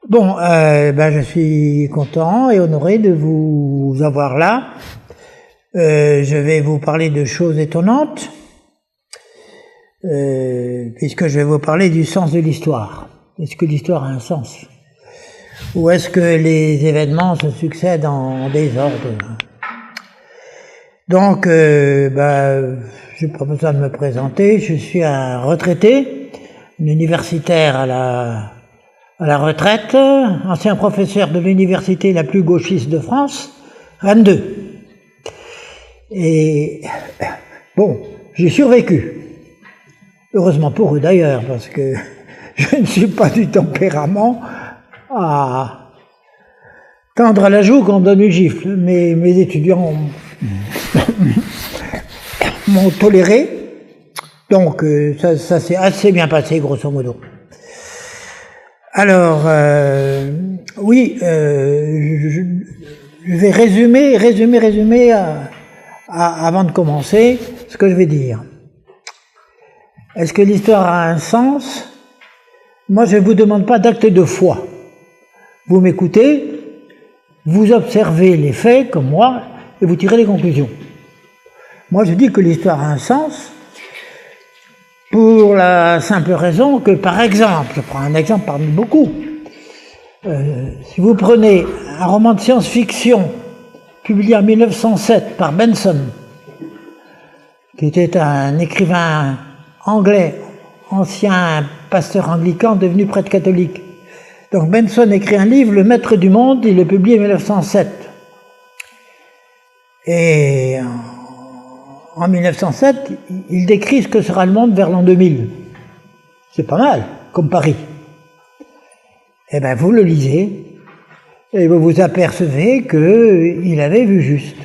Bon, je suis content et honoré de vous avoir là. Je vais vous parler de choses étonnantes, puisque je vais vous parler du sens de l'histoire. Est-ce que l'histoire a un sens? Ou est-ce que les événements se succèdent en désordre? Donc, j'ai pas besoin de me présenter. Je suis un retraité, un universitaire à la retraite, ancien professeur de l'université la plus gauchiste de France, Rennes 2. Et bon, j'ai survécu. Heureusement pour eux d'ailleurs, parce que je ne suis pas du tempérament à tendre à la joue quand on me donne une gifle. Mes étudiants m'ont toléré, donc ça s'est assez bien passé grosso modo. Alors, je vais résumer avant de commencer ce que je vais dire. Est-ce que l'histoire a un sens? Moi, je ne vous demande pas d'acte de foi. Vous m'écoutez, vous observez les faits comme moi et vous tirez les conclusions. Moi, je dis que l'histoire a un sens pour la simple raison que, par exemple, je prends un exemple parmi beaucoup, si vous prenez un roman de science-fiction publié en 1907 par Benson, qui était un écrivain anglais, ancien pasteur anglican devenu prêtre catholique. Donc Benson écrit un livre, Le Maître du Monde, il le publie en 1907. Et en 1907, il décrit ce que sera le monde vers l'an 2000. C'est pas mal, comme Paris. Eh bien, vous le lisez, et vous vous apercevez qu'il avait vu juste.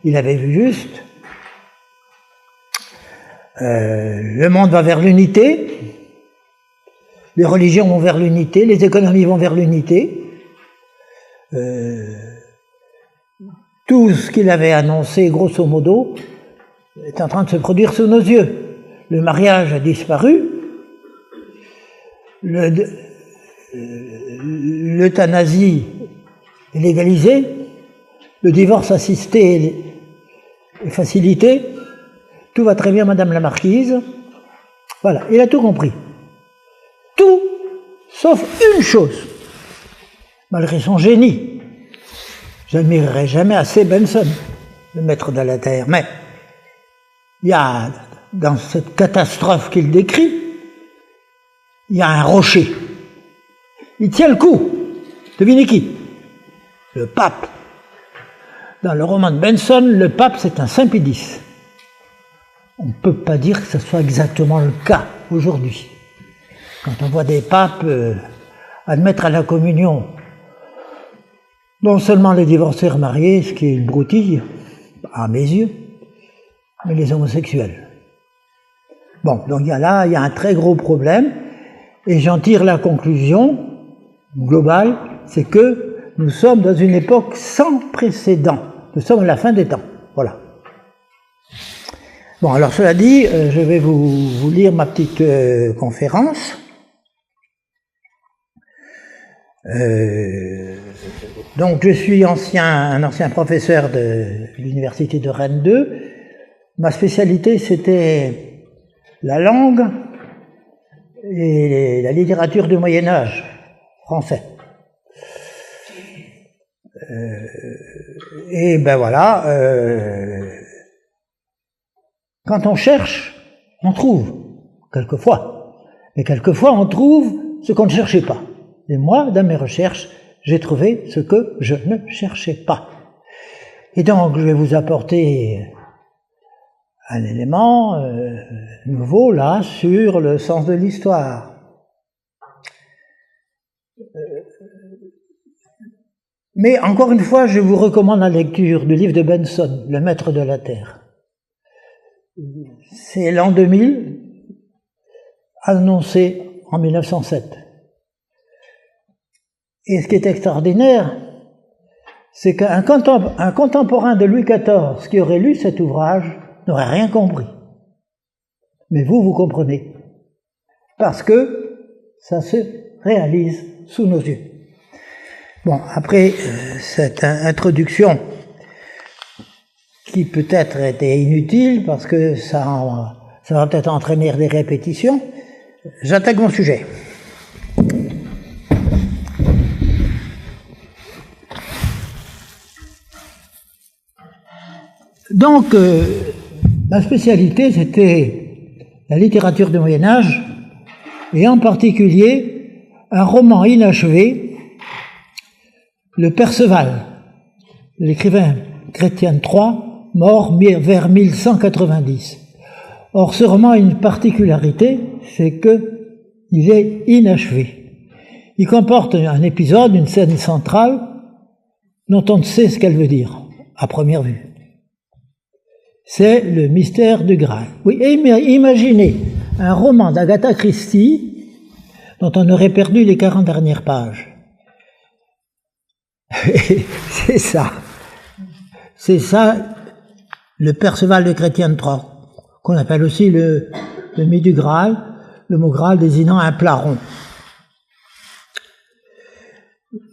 Il avait vu juste. Le monde va vers l'unité, les religions vont vers l'unité, les économies vont vers l'unité. Tout ce qu'il avait annoncé, grosso modo, est en train de se produire sous nos yeux. Le mariage a disparu, l'euthanasie est légalisée, le divorce assisté est facilité, tout va très bien, Madame la Marquise. Voilà, il a tout compris. Tout, sauf une chose. Malgré son génie, je n'admirerai jamais assez Benson, le maître de la Terre, mais il y a, dans cette catastrophe qu'il décrit, il y a un rocher. Il tient le coup. Devinez qui? Le pape. Dans le roman de Benson, le pape, c'est un Saint-Pédis. On ne peut pas dire que ce soit exactement le cas aujourd'hui. Quand on voit des papes admettre à la communion non seulement les divorcés remariés, ce qui est une broutille, à mes yeux, mais les homosexuels. Bon, donc il y a un très gros problème, et j'en tire la conclusion globale, c'est que nous sommes dans une époque sans précédent. Nous sommes à la fin des temps. Voilà. Bon, alors cela dit, je vais vous lire ma petite conférence. Donc je suis un ancien professeur de l'université de Rennes 2. Ma spécialité, c'était la langue et la littérature du Moyen-Âge, français. Et ben voilà, quand on cherche, on trouve, quelquefois. Mais quelquefois, on trouve ce qu'on ne cherchait pas. Et moi, dans mes recherches, j'ai trouvé ce que je ne cherchais pas. Et donc, je vais vous apporter un élément nouveau, là, sur le sens de l'histoire. Mais encore une fois, je vous recommande la lecture du livre de Benson, Le Maître de la Terre. C'est l'an 2000, annoncé en 1907. Et ce qui est extraordinaire, c'est qu'un contemporain de Louis XIV qui aurait lu cet ouvrage n'aurait rien compris. Mais vous comprenez. Parce que ça se réalise sous nos yeux. Bon, après cette introduction qui peut-être était inutile parce que ça va peut-être entraîner des répétitions, j'attaque mon sujet. Donc, ma spécialité, c'était la littérature du Moyen-Âge, et en particulier un roman inachevé, Le Perceval, l'écrivain Chrétien III, mort vers 1190. Or, ce roman a une particularité, c'est qu'il est inachevé. Il comporte un épisode, une scène centrale, dont on ne sait ce qu'elle veut dire, à première vue. C'est le mystère du Graal. Oui, imaginez un roman d'Agatha Christie dont on aurait perdu les 40 dernières pages. C'est ça. C'est ça, le Perceval de Chrétien III, qu'on appelle aussi le mythe du Graal, le mot Graal désignant un plat rond.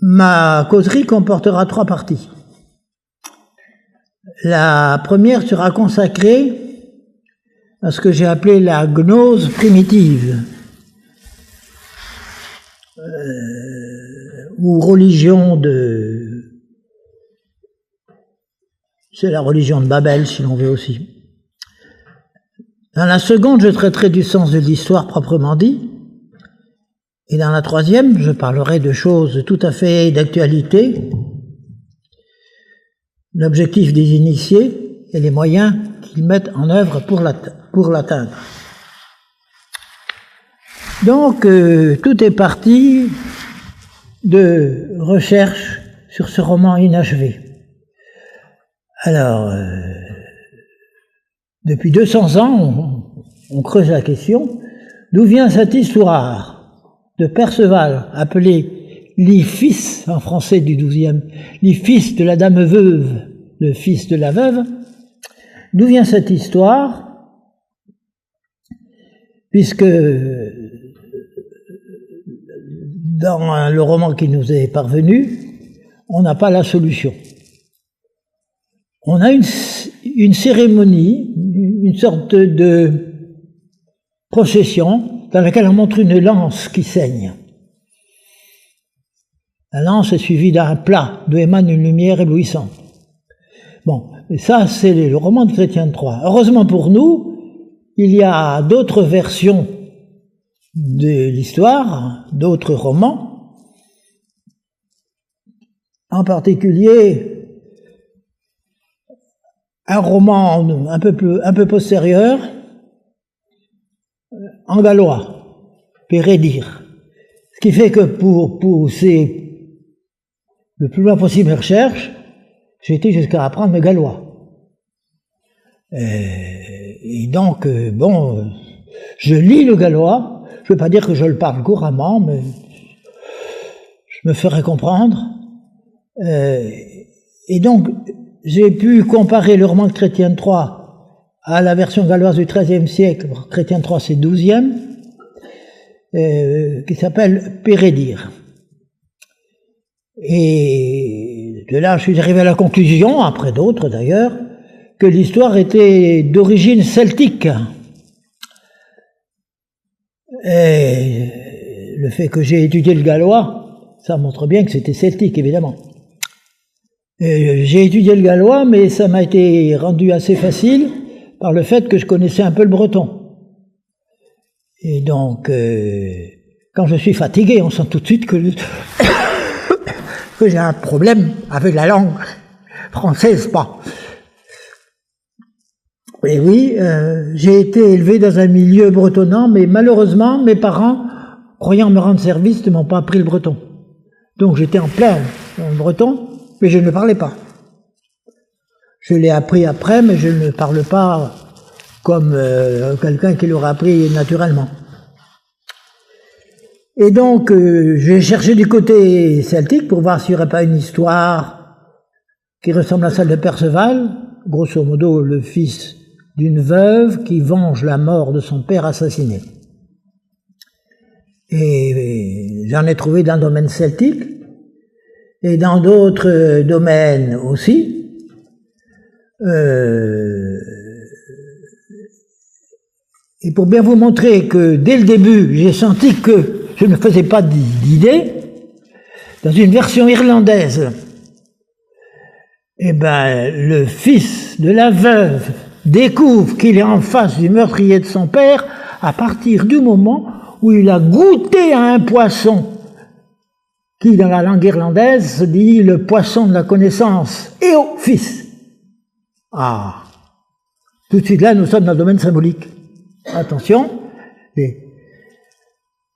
Ma causerie comportera 3 parties. La première sera consacrée à ce que j'ai appelé la gnose primitive, ou religion c'est la religion de Babel, si l'on veut aussi. Dans la seconde, je traiterai du sens de l'histoire proprement dit, et dans la troisième, je parlerai de choses tout à fait d'actualité, l'objectif des initiés et les moyens qu'ils mettent en œuvre pour l'atteindre. Donc, tout est parti de recherche sur ce roman inachevé. Alors, depuis 200 ans, on creuse la question, d'où vient cette histoire de Perceval, appelé Lit-fils, en français du XIIe, Lit-fils de la dame veuve, le fils de la veuve. D'où vient cette histoire? Puisque dans le roman qui nous est parvenu, on n'a pas la solution. On a une cérémonie, une sorte de procession dans laquelle on montre une lance qui saigne. La lance est suivie d'un plat d'où émane une lumière éblouissante. Bon, et ça c'est le roman de Chrétien III. Heureusement pour nous, il y a d'autres versions de l'histoire, d'autres romans, en particulier un roman un peu postérieur, en gallois, Pérédire. Ce qui fait que pour pousser le plus loin possible mes recherches, j'ai été jusqu'à apprendre le gallois. Et donc, je lis le gallois. Je ne veux pas dire que je le parle couramment, mais je me ferai comprendre. Et donc, j'ai pu comparer le roman de Chrétien III à la version galloise du XIIIe siècle. Chrétien III, c'est XIIe, qui s'appelle Pérédire. Et de là, je suis arrivé à la conclusion, après d'autres d'ailleurs, que l'histoire était d'origine celtique. Et le fait que j'ai étudié le gallois, ça montre bien que c'était celtique, évidemment. J'ai étudié le gallois, mais ça m'a été rendu assez facile par le fait que je connaissais un peu le breton. Et donc, quand je suis fatigué, on sent tout de suite que j'ai un problème avec la langue française, pas. Et oui, j'ai été élevé dans un milieu bretonnant, mais malheureusement, mes parents, croyant me rendre service, ne m'ont pas appris le breton. Donc j'étais en plein dans le breton, mais je ne le parlais pas. Je l'ai appris après, mais je ne le parle pas comme quelqu'un qui l'aurait appris naturellement. Et donc, j'ai cherché du côté celtique pour voir s'il n'y aurait pas une histoire qui ressemble à celle de Perceval, grosso modo le fils d'une veuve qui venge la mort de son père assassiné. Et j'en ai trouvé dans le domaine celtique, et dans d'autres domaines aussi. Et pour bien vous montrer que dès le début, j'ai senti que je ne faisais pas d'idée, dans une version irlandaise, eh ben, le fils de la veuve découvre qu'il est en face du meurtrier de son père à partir du moment où il a goûté à un poisson qui, dans la langue irlandaise, se dit le poisson de la connaissance, et au fils. Ah, tout de suite là, nous sommes dans le domaine symbolique. Attention,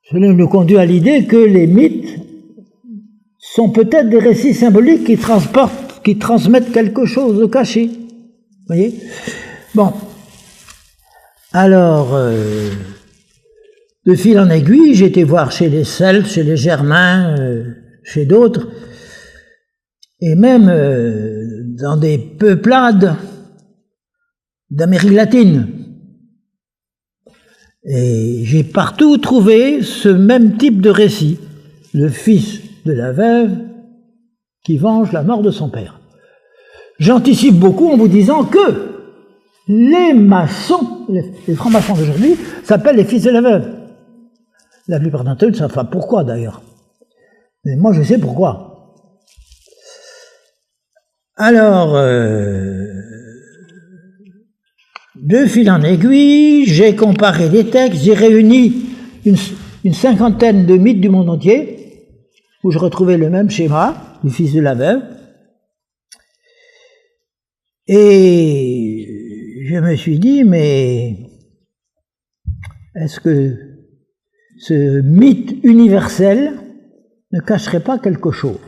cela nous conduit à l'idée que les mythes sont peut-être des récits symboliques qui transmettent quelque chose de caché. Vous voyez? Bon. Alors, de fil en aiguille, j'ai été voir chez les Celtes, chez les Germains, chez d'autres, et même dans des peuplades d'Amérique latine. Et j'ai partout trouvé ce même type de récit, le fils de la veuve qui venge la mort de son père. J'anticipe beaucoup en vous disant que les maçons, les francs-maçons d'aujourd'hui, s'appellent les fils de la veuve. La plupart d'entre eux ne savent pas pourquoi d'ailleurs. Mais moi je sais pourquoi. Alors, de fil en aiguille, j'ai comparé des textes, j'ai réuni une cinquantaine de mythes du monde entier, où je retrouvais le même schéma, du fils de la veuve. Et je me suis dit, mais est-ce que ce mythe universel ne cacherait pas quelque chose?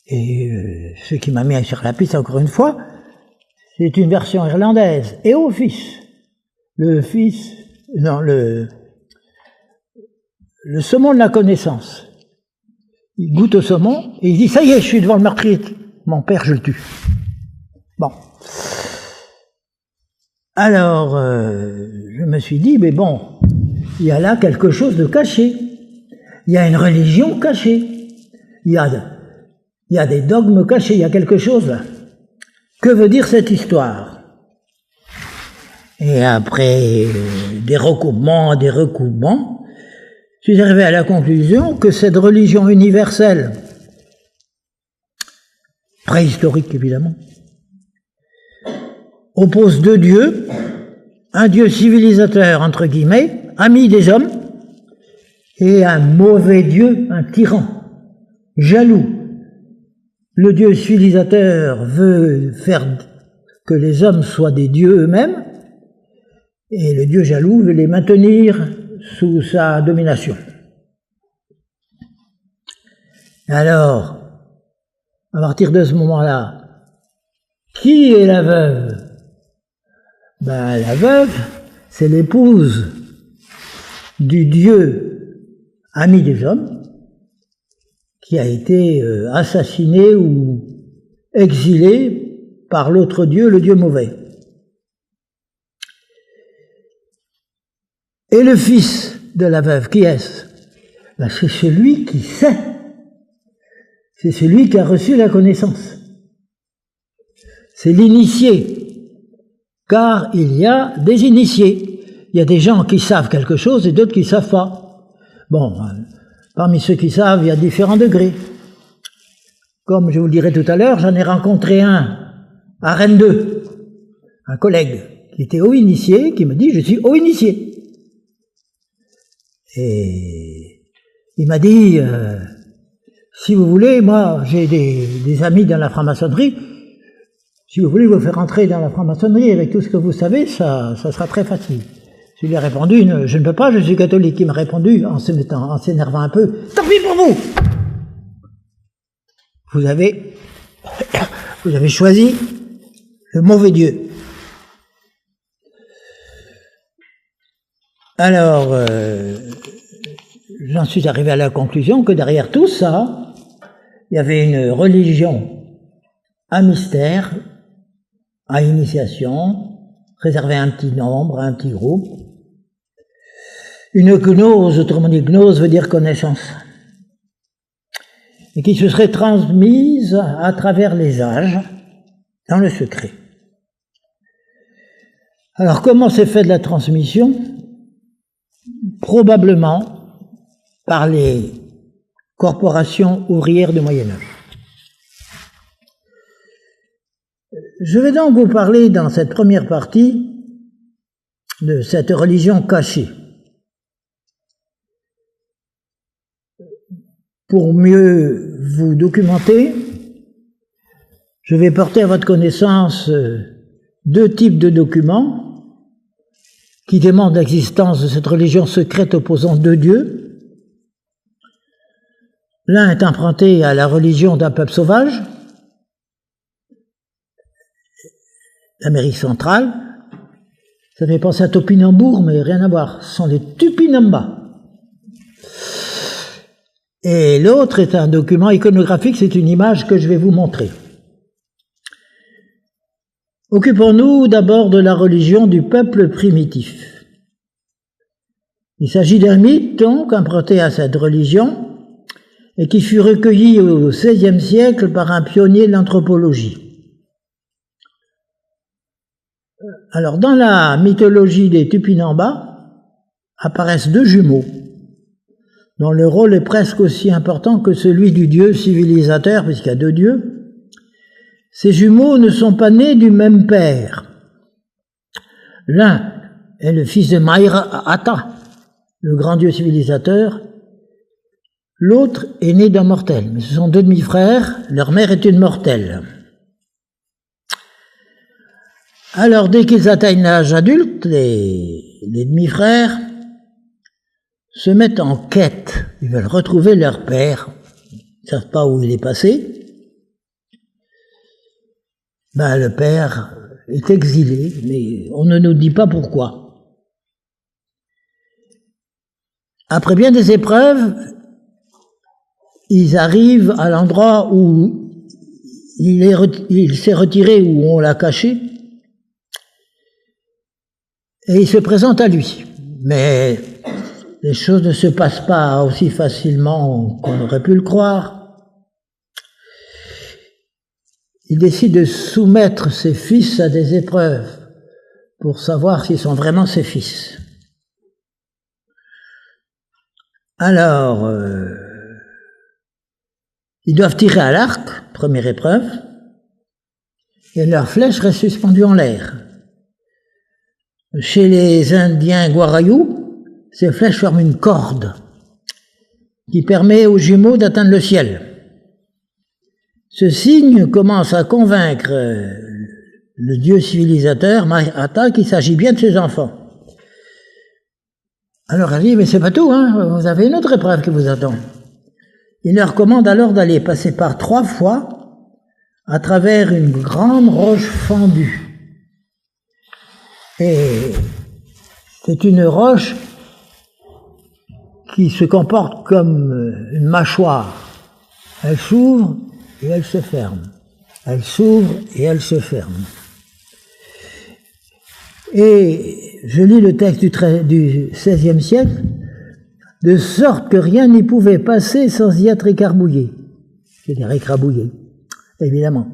Et ce qui m'a mis sur la piste encore une fois, c'est une version irlandaise. Et au fils, le saumon de la connaissance. Il goûte au saumon et il dit, ça y est, je suis devant le meurtrier. Mon père, je le tue. Bon. Alors, je me suis dit, mais bon, il y a là quelque chose de caché. Il y a une religion cachée. Il y a des dogmes cachés. Il y a quelque chose là. Que veut dire cette histoire? Et après des recoupements, je suis arrivé à la conclusion que cette religion universelle, préhistorique évidemment, oppose deux dieux, un dieu civilisateur entre guillemets, ami des hommes, et un mauvais dieu, un tyran, jaloux. Le dieu civilisateur veut faire que les hommes soient des dieux eux-mêmes, et le dieu jaloux veut les maintenir sous sa domination. Alors, à partir de ce moment-là, qui est la veuve? Ben, la veuve, c'est l'épouse du dieu ami des hommes, qui a été assassiné ou exilé par l'autre dieu, le dieu mauvais. Et le fils de la veuve, qui est-ce? Ben, c'est celui qui sait. C'est celui qui a reçu la connaissance. C'est l'initié. Car il y a des initiés. Il y a des gens qui savent quelque chose et d'autres qui ne savent pas. Bon, parmi ceux qui savent, il y a différents degrés. Comme je vous le dirai tout à l'heure, j'en ai rencontré un à Rennes 2, un collègue qui était haut initié, qui me dit « je suis haut initié ». Et il m'a dit si vous voulez, moi j'ai des amis dans la franc-maçonnerie, si vous voulez vous faire entrer dans la franc-maçonnerie avec tout ce que vous savez, ça sera très facile. Je lui ai répondu, je ne peux pas, je suis catholique. Il m'a répondu, en s'énervant un peu, tant pis pour vous. Vous avez choisi le mauvais Dieu. Alors, j'en suis arrivé à la conclusion que derrière tout ça, il y avait une religion à mystère, à initiation, réservée à un petit nombre, à un petit groupe. Une gnose, autrement dit gnose veut dire connaissance, et qui se serait transmise à travers les âges, dans le secret. Alors comment s'est fait de la transmission? Probablement par les corporations ouvrières du Moyen-Âge. Je vais donc vous parler dans cette première partie de cette religion cachée. Pour mieux vous documenter, je vais porter à votre connaissance deux types de documents qui démontrent l'existence de cette religion secrète opposant deux dieux. L'un est emprunté à la religion d'un peuple sauvage, l'Amérique centrale. Ça fait penser à Topinambour, mais rien à voir. Ce sont les Tupinamba. Et l'autre est un document iconographique, c'est une image que je vais vous montrer. Occupons-nous d'abord de la religion du peuple primitif. Il s'agit d'un mythe, donc, emprunté à cette religion, et qui fut recueilli au XVIe siècle par un pionnier de l'anthropologie. Alors, dans la mythologie des Tupinamba, apparaissent deux jumeaux, dont le rôle est presque aussi important que celui du dieu civilisateur, puisqu'il y a deux dieux. Ces jumeaux ne sont pas nés du même père. L'un est le fils de Mahir-Ata, le grand dieu civilisateur. L'autre est né d'un mortel. Mais ce sont deux demi-frères, leur mère est une mortelle. Alors, dès qu'ils atteignent l'âge adulte, les demi-frères se mettent en quête. Ils veulent retrouver leur père. Ils ne savent pas où il est passé. Le père est exilé, mais on ne nous dit pas pourquoi. Après bien des épreuves, ils arrivent à l'endroit où il s'est retiré, où on l'a caché, et ils se présentent à lui. Mais les choses ne se passent pas aussi facilement qu'on aurait pu le croire. Il décide de soumettre ses fils à des épreuves pour savoir s'ils sont vraiment ses fils. Alors, ils doivent tirer à l'arc, première épreuve, et leur flèche reste suspendue en l'air. Chez les Indiens Guarayou, ces flèches forment une corde qui permet aux jumeaux d'atteindre le ciel. Ce signe commence à convaincre le dieu civilisateur, Mahir-Ata, qu'il s'agit bien de ses enfants. Alors elle dit, mais c'est pas tout, vous avez une autre épreuve qui vous attend. Il leur commande alors d'aller passer par 3 fois à travers une grande roche fendue. Et c'est une roche qui se comporte comme une mâchoire. Elle s'ouvre et elle se ferme. Elle s'ouvre et elle se ferme. Et je lis le texte du XVIe siècle, de sorte que rien n'y pouvait passer sans y être écarbouillé. C'est-à-dire écrabouillé, évidemment.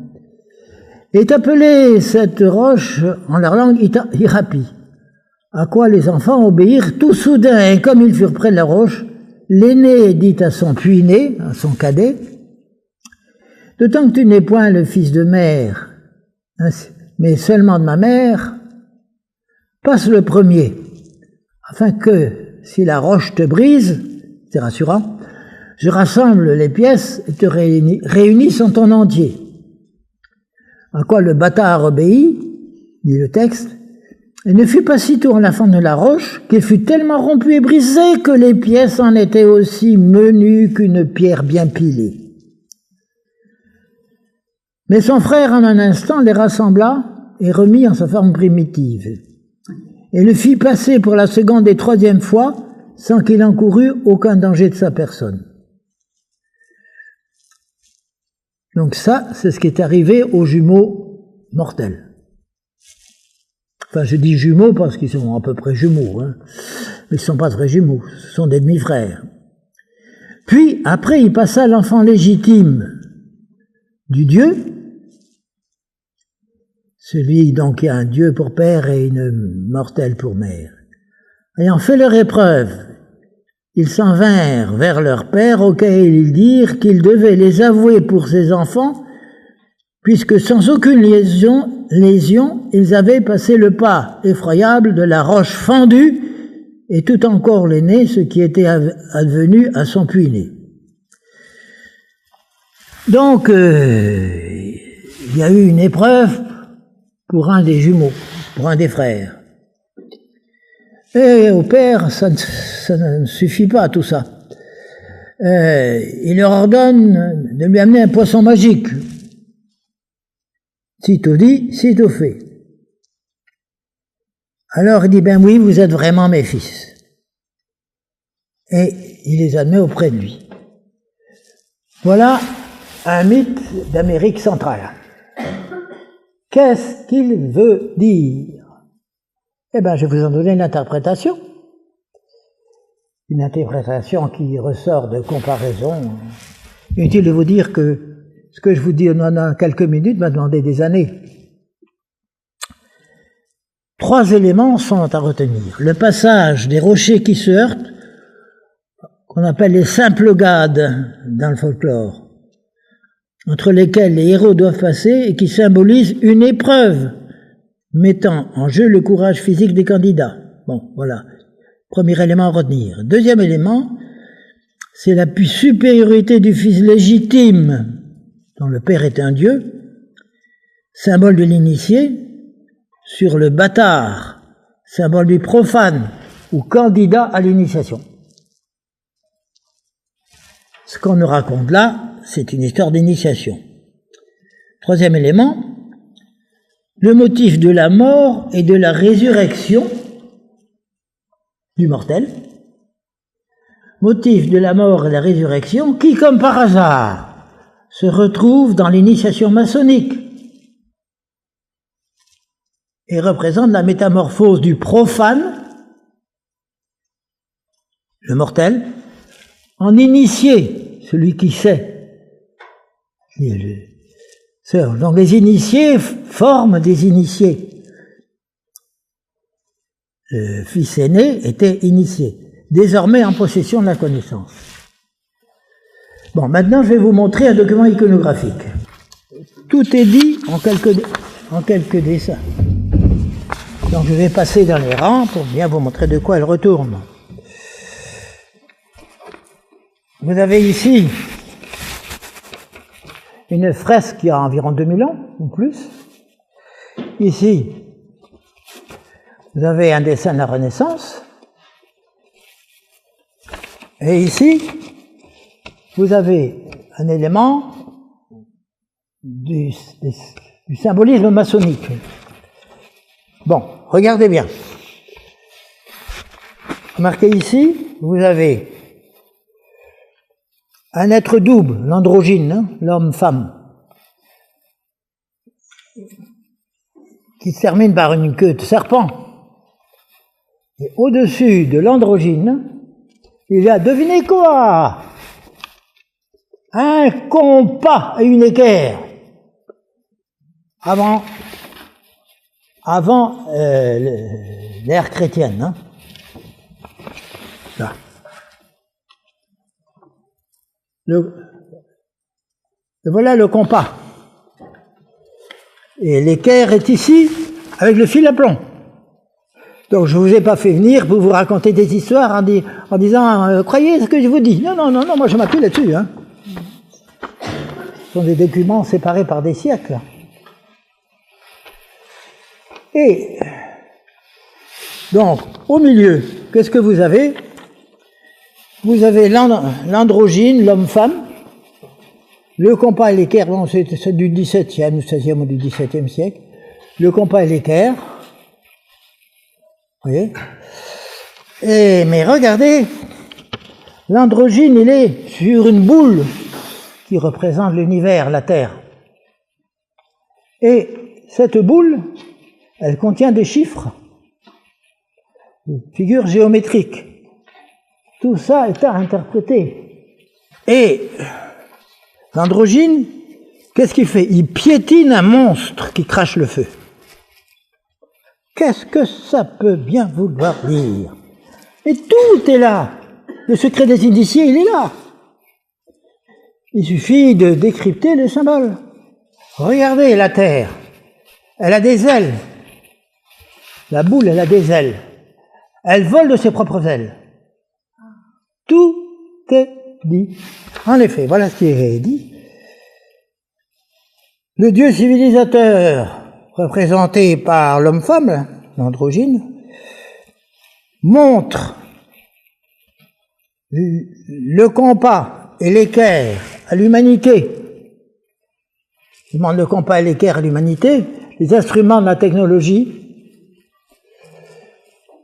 Est appelée cette roche, en leur langue, Irapi. À quoi les enfants obéirent tout soudain, et comme ils furent près de la roche, l'aîné dit à son puîné, à son cadet, « D'autant que tu n'es point le fils de mère, mais seulement de ma mère, passe le premier, afin que, si la roche te brise, c'est rassurant, je rassemble les pièces et te réunisse en ton entier. » À quoi le bâtard obéit, dit le texte, et ne fut pas sitôt en la fente de la roche qu'elle fut tellement rompue et brisée que les pièces en étaient aussi menues qu'une pierre bien pilée. Mais son frère, en un instant, les rassembla et remit en sa forme primitive, et le fit passer pour la seconde et troisième fois, sans qu'il encourût aucun danger de sa personne. Donc ça, c'est ce qui est arrivé aux jumeaux mortels. Enfin, je dis jumeaux parce qu'ils sont à peu près jumeaux, hein. Mais ils ne sont pas vrais jumeaux, ce sont des demi-frères. Puis, après, il passa à l'enfant légitime du Dieu, celui donc qui a un Dieu pour père et une mortelle pour mère. Ayant fait leur épreuve, ils s'en vinrent vers leur père, auquel ils dirent qu'ils devaient les avouer pour ses enfants, puisque sans aucune lésion, ils avaient passé le pas effroyable de la roche fendue, et tout encore l'aîné, ce qui était advenu à son puits-né. Donc, il y a eu une épreuve pour un des jumeaux, pour un des frères. Et au père, ça ne suffit pas tout ça. Il leur ordonne de lui amener un poisson magique. Sitôt dit, sitôt fait. Alors il dit, ben oui, vous êtes vraiment mes fils. Et il les admet auprès de lui. Voilà un mythe d'Amérique centrale. Qu'est-ce qu'il veut dire? Eh bien, je vais vous en donner une interprétation. Une interprétation qui ressort de comparaison. Inutile de vous dire que ce que je vous dis en quelques minutes m'a demandé des années. 3 éléments sont à retenir. Le passage des rochers qui se heurtent, qu'on appelle les simples gades dans le folklore, entre lesquels les héros doivent passer et qui symbolisent une épreuve mettant en jeu le courage physique des candidats. Bon, voilà. Premier élément à retenir. Deuxième élément, c'est la supériorité du fils légitime, dont le père est un dieu, symbole de l'initié, sur le bâtard, symbole du profane, ou candidat à l'initiation. Ce qu'on nous raconte là, c'est une histoire d'initiation. Troisième élément, le motif de la mort et de la résurrection du mortel. Motif de la mort et de la résurrection qui, comme par hasard, se retrouve dans l'initiation maçonnique et représente la métamorphose du profane, le mortel, en initié, celui qui sait. Donc les initiés forment des initiés. Le fils aîné était initié, désormais en possession de la connaissance. Bon, maintenant je vais vous montrer un document iconographique. Tout est dit en quelques dessins. Donc je vais passer dans les rangs pour bien vous montrer de quoi elle retourne. Vous avez ici une fresque qui a environ 2000 ans, ou plus. Ici, vous avez un dessin de la Renaissance. Et ici, vous avez un élément du symbolisme maçonnique. Bon, regardez bien. Remarquez ici, vous avez un être double, l'androgyne, hein, l'homme-femme, qui se termine par une queue de serpent. Et au-dessus de l'androgyne, il y a, devinez quoi? Un compas et une équerre. Avant l'ère chrétienne. Hein. Là. Voilà le compas. Et l'équerre est ici, avec le fil à plomb. Donc je ne vous ai pas fait venir pour vous raconter des histoires en disant « Croyez ce que je vous dis ». Non, moi je m'appuie là-dessus. Hein. Ce sont des documents séparés par des siècles. Et donc, au milieu, qu'est-ce que vous avez? Vous avez l'androgyne, l'homme-femme, le compas et l'équerre, bon, c'est du XVIIe, XVIe ou du XVIIe siècle, le compas et l'équerre, vous voyez? Mais regardez, l'androgyne, il est sur une boule qui représente l'univers, la Terre. Et cette boule, elle contient des chiffres, des figures géométriques. Tout ça est à interpréter. Et l'androgyne, qu'est-ce qu'il fait? Il piétine un monstre qui crache le feu. Qu'est-ce que ça peut bien vouloir dire? Et tout est là. Le secret des initiés, il est là. Il suffit de décrypter les symboles. Regardez la Terre. Elle a des ailes. La boule, elle a des ailes. Elle vole de ses propres ailes. Tout est dit. En effet, voilà ce qui est dit. Le Dieu civilisateur, représenté par l'homme-femme, l'androgyne, montre le compas et l'équerre à l'humanité. Il montre le compas et l'équerre à l'humanité, les instruments de la technologie,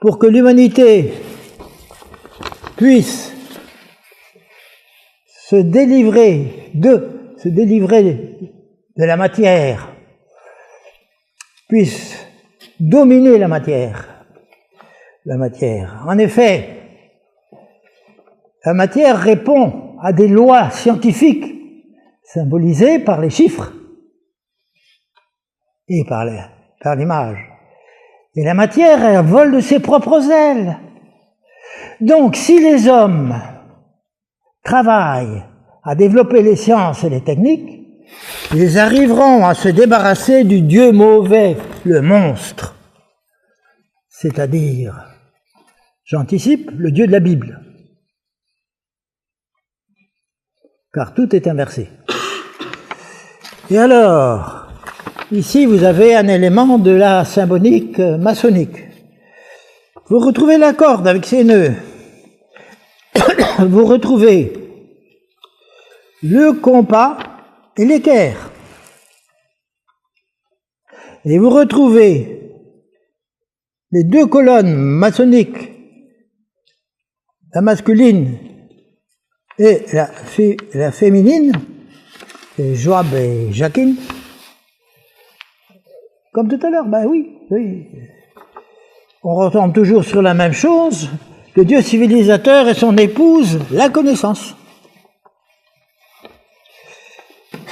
pour que l'humanité puisse se délivrer de la matière, puisse dominer la matière. En effet, la matière répond à des lois scientifiques symbolisées par les chiffres et par l'image. Et la matière, elle vole de ses propres ailes. Donc, si les hommes travaillent à développer les sciences et les techniques, ils arriveront à se débarrasser du Dieu mauvais, le monstre. C'est-à-dire, j'anticipe, le Dieu de la Bible. Car tout est inversé. Et alors, ici vous avez un élément de la symbolique maçonnique. Vous retrouvez la corde avec ses nœuds. Vous retrouvez le compas et l'équerre. Et vous retrouvez les deux colonnes maçonniques, la masculine et la féminine, et Joab et Jacquine, comme tout à l'heure, ben oui. On retombe toujours sur la même chose, le Dieu civilisateur et son épouse, la connaissance.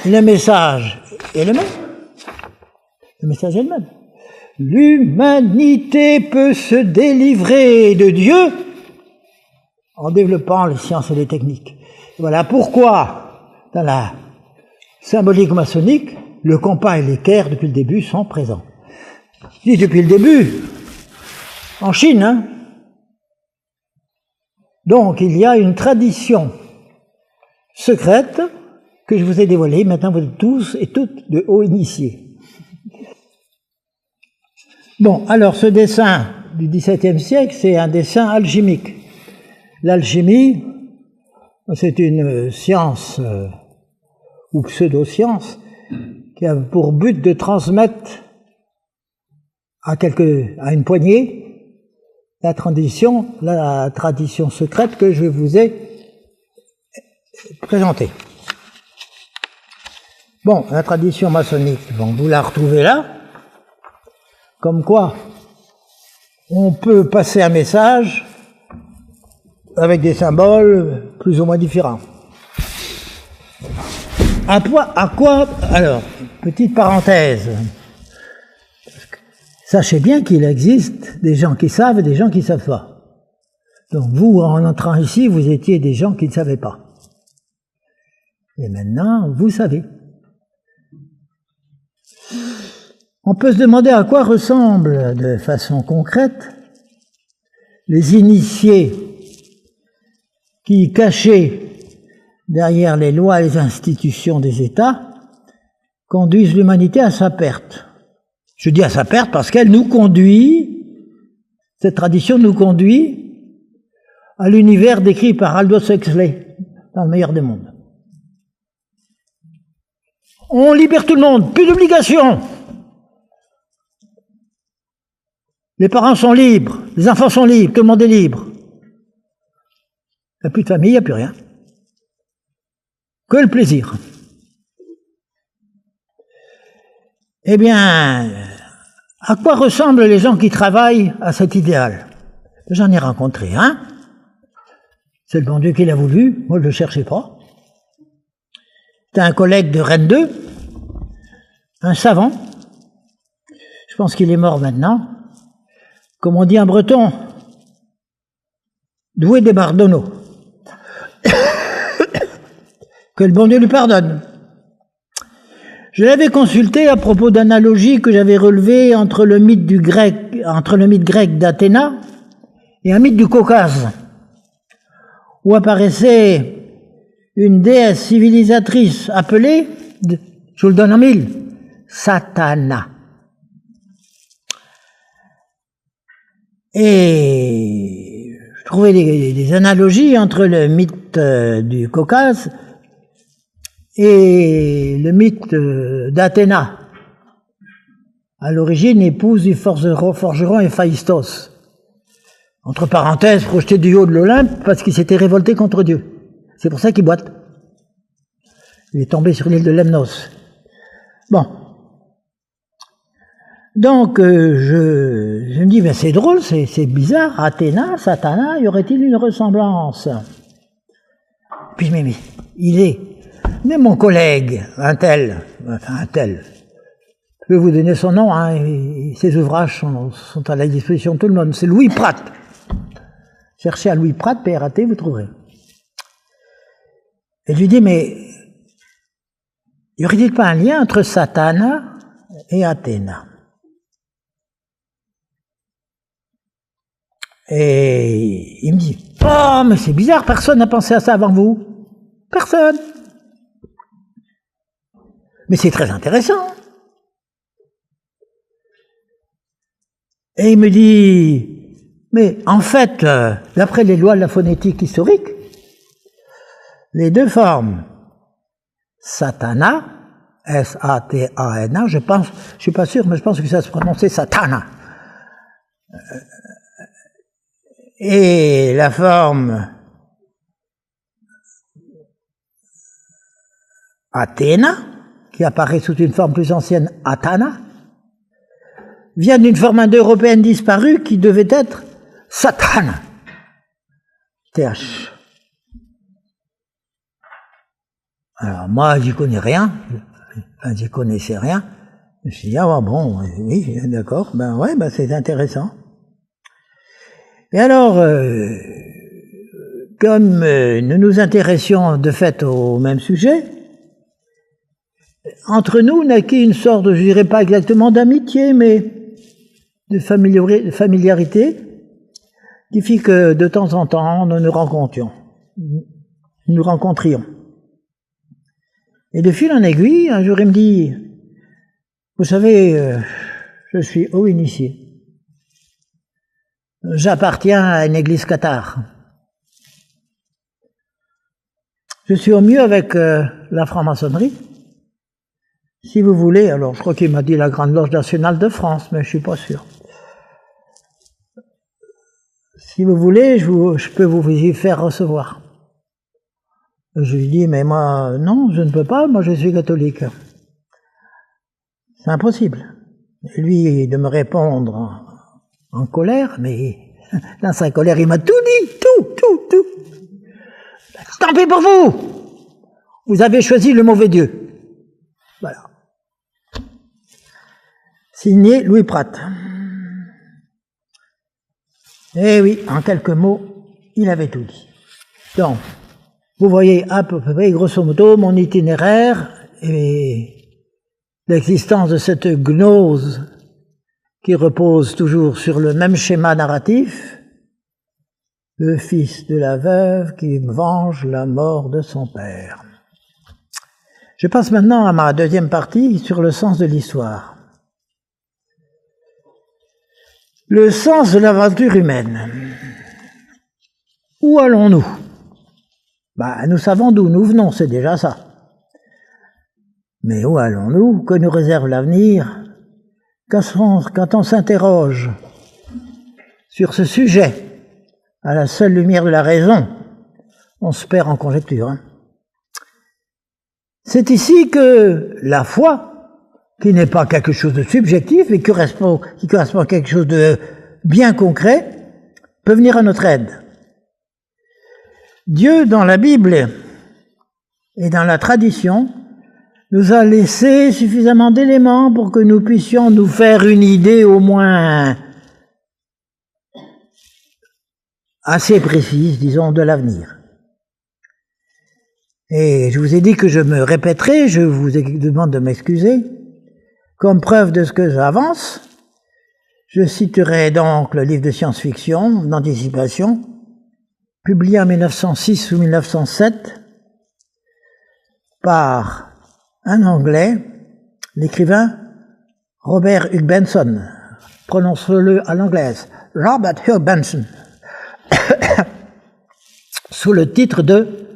Le message est le même. Le message est le même. L'humanité peut se délivrer de Dieu en développant les sciences et les techniques. Voilà pourquoi, dans la symbolique maçonnique, le compas et l'équerre, depuis le début, sont présents. Je dis depuis le début, en Chine, hein. Donc, il y a une tradition secrète que je vous ai dévoilée. Maintenant, vous êtes tous et toutes de hauts initiés. Bon, alors, ce dessin du XVIIe siècle, c'est un dessin alchimique. L'alchimie, c'est une science ou pseudo-science qui a pour but de transmettre à une poignée la tradition secrète que je vous ai présentée. Bon, la tradition maçonnique, bon, vous la retrouvez là, comme quoi on peut passer un message avec des symboles plus ou moins différents. À quoi alors, petite parenthèse, sachez bien qu'il existe des gens qui savent et des gens qui ne savent pas. Donc vous, en entrant ici, vous étiez des gens qui ne savaient pas. Et maintenant, vous savez. On peut se demander à quoi ressemblent, de façon concrète, les initiés qui, cachés derrière les lois et les institutions des États, conduisent l'humanité à sa perte. Je dis à sa perte parce qu'elle nous conduit, cette tradition nous conduit à l'univers décrit par Aldous Huxley, dans Le meilleur des mondes. On libère tout le monde, plus d'obligations. Les parents sont libres, les enfants sont libres, tout le monde est libre. Il n'y a plus de famille, il n'y a plus rien. Que le plaisir. Eh bien, à quoi ressemblent les gens qui travaillent à cet idéal? J'en ai rencontré un. C'est le bon Dieu qui l'a voulu, moi je ne le cherchais pas. C'était un collègue de Rennes 2, un savant. Je pense qu'il est mort maintenant. Comme on dit en breton, doué des bardonneaux. Que le bon Dieu lui pardonne. Je l'avais consulté à propos d'analogies que j'avais relevées entre le mythe grec d'Athéna et un mythe du Caucase, où apparaissait une déesse civilisatrice appelée, je vous le donne en mille, Satana. Et je trouvais des analogies entre le mythe du Caucase et le mythe d'Athéna, à l'origine épouse du forgeron Héphaïstos, entre parenthèses projeté du haut de l'Olympe parce qu'il s'était révolté contre Dieu. C'est pour ça qu'il boite. Il est tombé sur l'île de Lemnos. Bon. Donc, je me dis, ben c'est drôle, c'est bizarre, Athéna, Satana, y aurait-il une ressemblance? Puis je me dis, mais mon collègue, un tel, je vais vous donner son nom, hein, ses ouvrages sont à la disposition de tout le monde, c'est Louis Pratt. Cherchez à Louis Pratt, P-R-A-T, vous trouverez. Et je lui dis, mais y aurait-il pas un lien entre Satana et Athéna? Et il me dit, oh, mais c'est bizarre, personne n'a pensé à ça avant vous. Personne. Mais c'est très intéressant. Et il me dit, mais en fait, d'après les lois de la phonétique historique, les deux formes, Satana, S-A-T-A-N-A, je suis pas sûr, mais je pense que ça se prononçait Satana. Et la forme Athéna, qui apparaît sous une forme plus ancienne, Atana, vient d'une forme indo-européenne disparue qui devait être Satana. TH. Alors moi, j'y connais rien, j'y connaissais rien. Je me suis dit, ah bon, oui, d'accord, ben ouais, ben c'est intéressant. Et alors, comme nous nous intéressions de fait au même sujet, entre nous naquit une sorte, je dirais pas exactement d'amitié, mais de familiarité, qui fit que de temps en temps, nous nous rencontrions. Et de fil en aiguille, un jour il me dit, vous savez, je suis haut initié. J'appartiens à une église cathare. Je suis au mieux avec la franc-maçonnerie. Si vous voulez, alors je crois qu'il m'a dit la Grande Loge nationale de France, mais je suis pas sûr. Si vous voulez, je peux vous y faire recevoir. Je lui dis, mais moi, non, je ne peux pas, moi je suis catholique. C'est impossible. Et lui, de me répondre en colère, mais dans sa colère, il m'a tout dit, tout. Tant pis pour vous! Vous avez choisi le mauvais Dieu. Voilà. Signé Louis Pratt. Eh oui, en quelques mots, il avait tout dit. Donc, vous voyez à peu près, grosso modo, mon itinéraire et l'existence de cette gnose qui repose toujours sur le même schéma narratif, le fils de la veuve qui venge la mort de son père. Je passe maintenant à ma deuxième partie sur le sens de l'histoire. Le sens de l'aventure humaine. Où allons-nous? Nous savons d'où nous venons, c'est déjà ça. Mais où allons-nous? Que nous réserve l'avenir? Quand on s'interroge sur ce sujet, à la seule lumière de la raison, on se perd en conjecture. Hein. C'est ici que la foi, qui n'est pas quelque chose de subjectif, mais qui correspond à quelque chose de bien concret, peut venir à notre aide. Dieu, dans la Bible et dans la tradition, nous a laissé suffisamment d'éléments pour que nous puissions nous faire une idée au moins assez précise, disons, de l'avenir. Et je vous ai dit que je me répéterai, je vous demande de m'excuser. Comme preuve de ce que j'avance, je citerai donc le livre de science-fiction, d'anticipation, publié en 1906 ou 1907 par un Anglais, l'écrivain Robert Hugh Benson, prononce-le à l'anglaise, Robert Hugh Benson, sous le titre de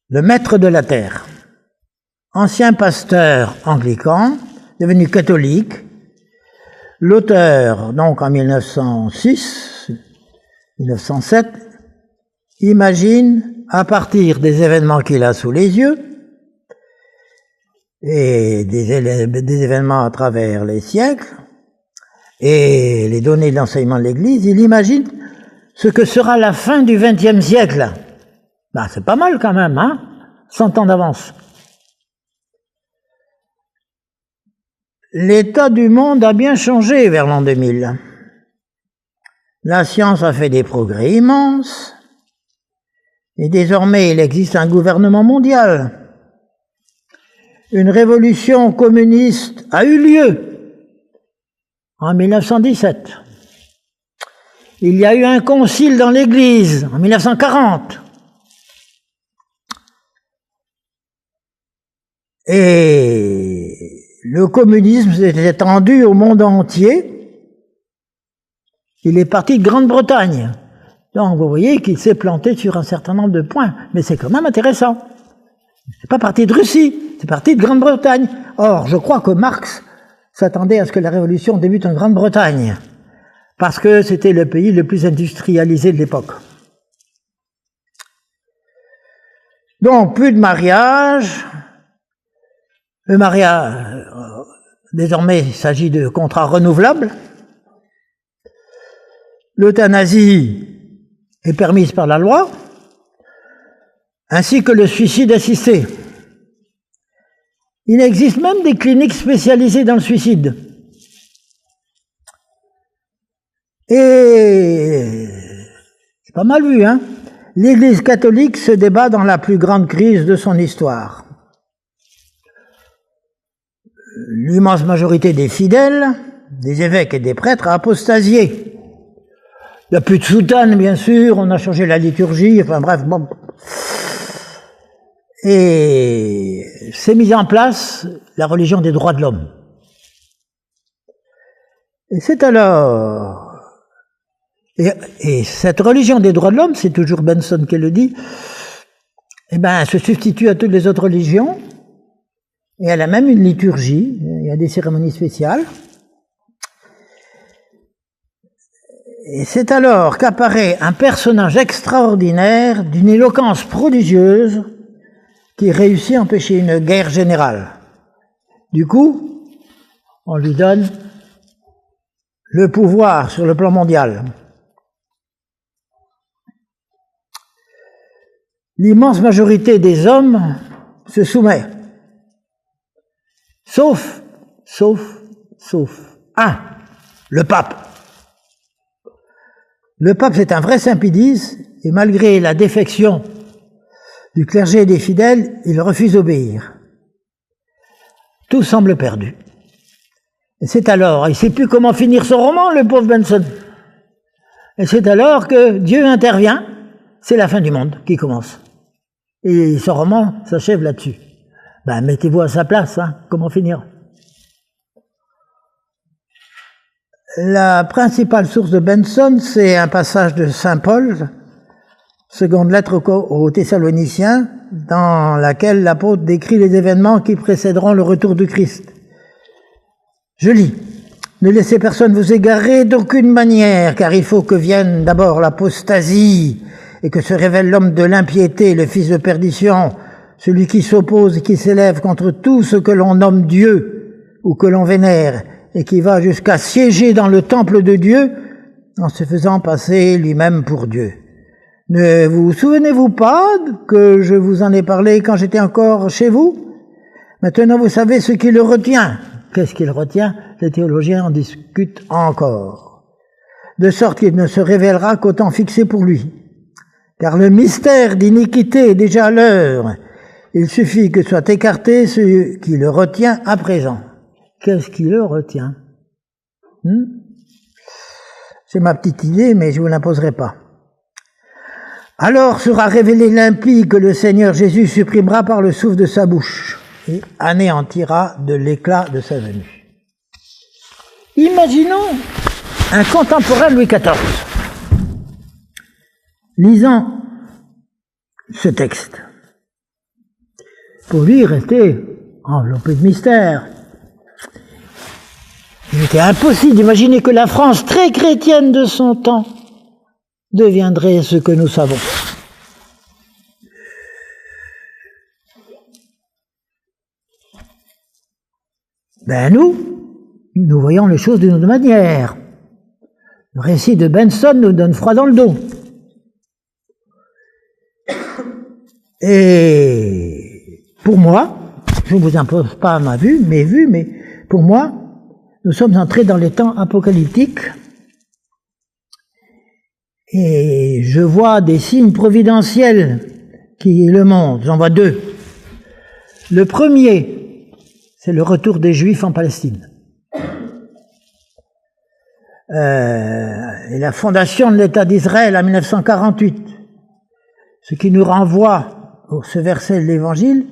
Le Maître de la Terre. Ancien pasteur anglican, devenu catholique, l'auteur, donc en 1906-1907, imagine, à partir des événements qu'il a sous les yeux, et des événements à travers les siècles, et les données de l'enseignement de l'Église, il imagine ce que sera la fin du XXe siècle. Ben, c'est pas mal quand même, hein, 100 ans d'avance. L'état du monde a bien changé vers l'an 2000. La science a fait des progrès immenses, et désormais il existe un gouvernement mondial. Une révolution communiste a eu lieu en 1917. Il y a eu un concile dans l'Église en 1940. Et le communisme s'est étendu au monde entier. Il est parti de Grande-Bretagne. Donc vous voyez qu'il s'est planté sur un certain nombre de points. Mais c'est quand même intéressant. C'est pas parti de Russie, c'est parti de Grande-Bretagne. Or, je crois que Marx s'attendait à ce que la révolution débute en Grande-Bretagne, parce que c'était le pays le plus industrialisé de l'époque. Donc, plus de mariage. Le mariage, désormais, il s'agit de contrats renouvelables. L'euthanasie est permise par la loi, ainsi que le suicide assisté. Il existe même des cliniques spécialisées dans le suicide. Et c'est pas mal vu, hein? L'Église catholique se débat dans la plus grande crise de son histoire. L'immense majorité des fidèles, des évêques et des prêtres a apostasié. Il n'y a plus de soutane, bien sûr, on a changé la liturgie, enfin bref, bon. Et s'est mise en place la religion des droits de l'homme. Et c'est alors... Et cette religion des droits de l'homme, c'est toujours Benson qui le dit, eh ben, se substitue à toutes les autres religions, et elle a même une liturgie, il y a des cérémonies spéciales. Et c'est alors qu'apparaît un personnage extraordinaire, d'une éloquence prodigieuse, qui réussit à empêcher une guerre générale. Du coup, on lui donne le pouvoir sur le plan mondial. L'immense majorité des hommes se soumet. Sauf un, le pape. Le pape, c'est un vrai Saint-Pédis, et malgré la défection du clergé et des fidèles, il refuse d'obéir. Tout semble perdu. Et c'est alors, il ne sait plus comment finir son roman, le pauvre Benson. Et c'est alors que Dieu intervient, c'est la fin du monde qui commence. Et son roman s'achève là-dessus. Ben, mettez-vous à sa place, hein, comment finir? La principale source de Benson, c'est un passage de Saint Paul, seconde lettre aux Thessaloniciens, dans laquelle l'apôtre décrit les événements qui précéderont le retour du Christ. Je lis. Ne laissez personne vous égarer d'aucune manière, car il faut que vienne d'abord l'apostasie et que se révèle l'homme de l'impiété, le fils de perdition, celui qui s'oppose et qui s'élève contre tout ce que l'on nomme Dieu ou que l'on vénère, et qui va jusqu'à siéger dans le temple de Dieu en se faisant passer lui-même pour Dieu. Ne vous souvenez-vous pas que je vous en ai parlé quand j'étais encore chez vous? Maintenant, vous savez ce qui le retient. Qu'est-ce qui le retient? Les théologiens en discutent encore. De sorte qu'il ne se révélera qu'au temps fixé pour lui. Car le mystère d'iniquité est déjà à l'heure. Il suffit que soit écarté ce qui le retient à présent. Qu'est-ce qui le retient? C'est ma petite idée, mais je ne vous l'imposerai pas. Alors sera révélé l'impie que le Seigneur Jésus supprimera par le souffle de sa bouche et anéantira de l'éclat de sa venue. Imaginons un contemporain de Louis XIV lisant ce texte. Pour lui, il restait enveloppé de mystère. Il était impossible d'imaginer que la France, très chrétienne de son temps, deviendrait ce que nous savons. Nous voyons les choses d'une autre manière. Le récit de Benson nous donne froid dans le dos. Et pour moi, je ne vous impose pas ma vue, mes vues, mais pour moi, nous sommes entrés dans les temps apocalyptiques et je vois des signes providentiels qui le montrent. J'en vois deux. Le premier, c'est le retour des Juifs en Palestine. Et la fondation de l'État d'Israël en 1948, ce qui nous renvoie à ce verset de l'Évangile,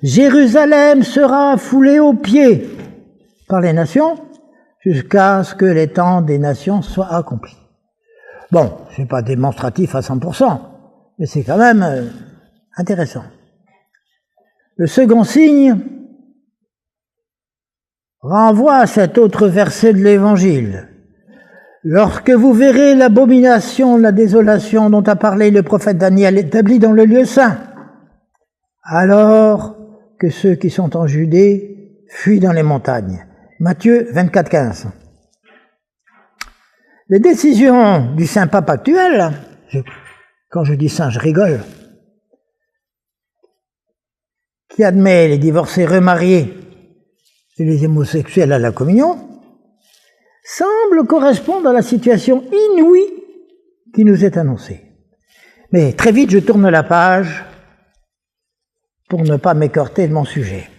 Jérusalem sera foulée aux pieds par les nations jusqu'à ce que les temps des nations soient accomplis. Bon, c'est pas démonstratif à 100%, mais c'est quand même intéressant. Le second signe renvoie à cet autre verset de l'Évangile. Lorsque vous verrez l'abomination, la désolation dont a parlé le prophète Daniel établie dans le lieu saint, alors que ceux qui sont en Judée fuient dans les montagnes. Matthieu 24, 15. Les décisions du Saint-Pape actuel, quand je dis ça, je rigole, qui admet les divorcés remariés et les homosexuels à la communion, semble correspondre à la situation inouïe qui nous est annoncée. Mais très vite, je tourne la page pour ne pas m'écarter de mon sujet.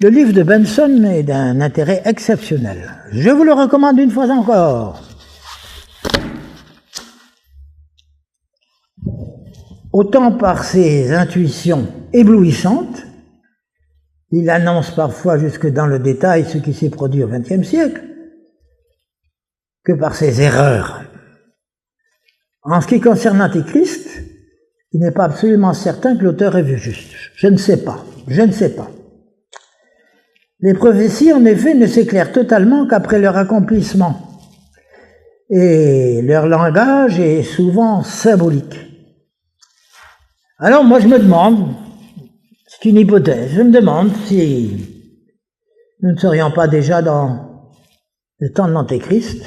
Le livre de Benson est d'un intérêt exceptionnel. Je vous le recommande une fois encore. Autant par ses intuitions éblouissantes, il annonce parfois jusque dans le détail ce qui s'est produit au XXe siècle, que par ses erreurs. En ce qui concerne l'Antéchrist, il n'est pas absolument certain que l'auteur ait vu juste. Je ne sais pas. Les prophéties, en effet, ne s'éclairent totalement qu'après leur accomplissement. Et leur langage est souvent symbolique. Alors moi je me demande, c'est une hypothèse, je me demande si nous ne serions pas déjà dans le temps de l'Antéchrist.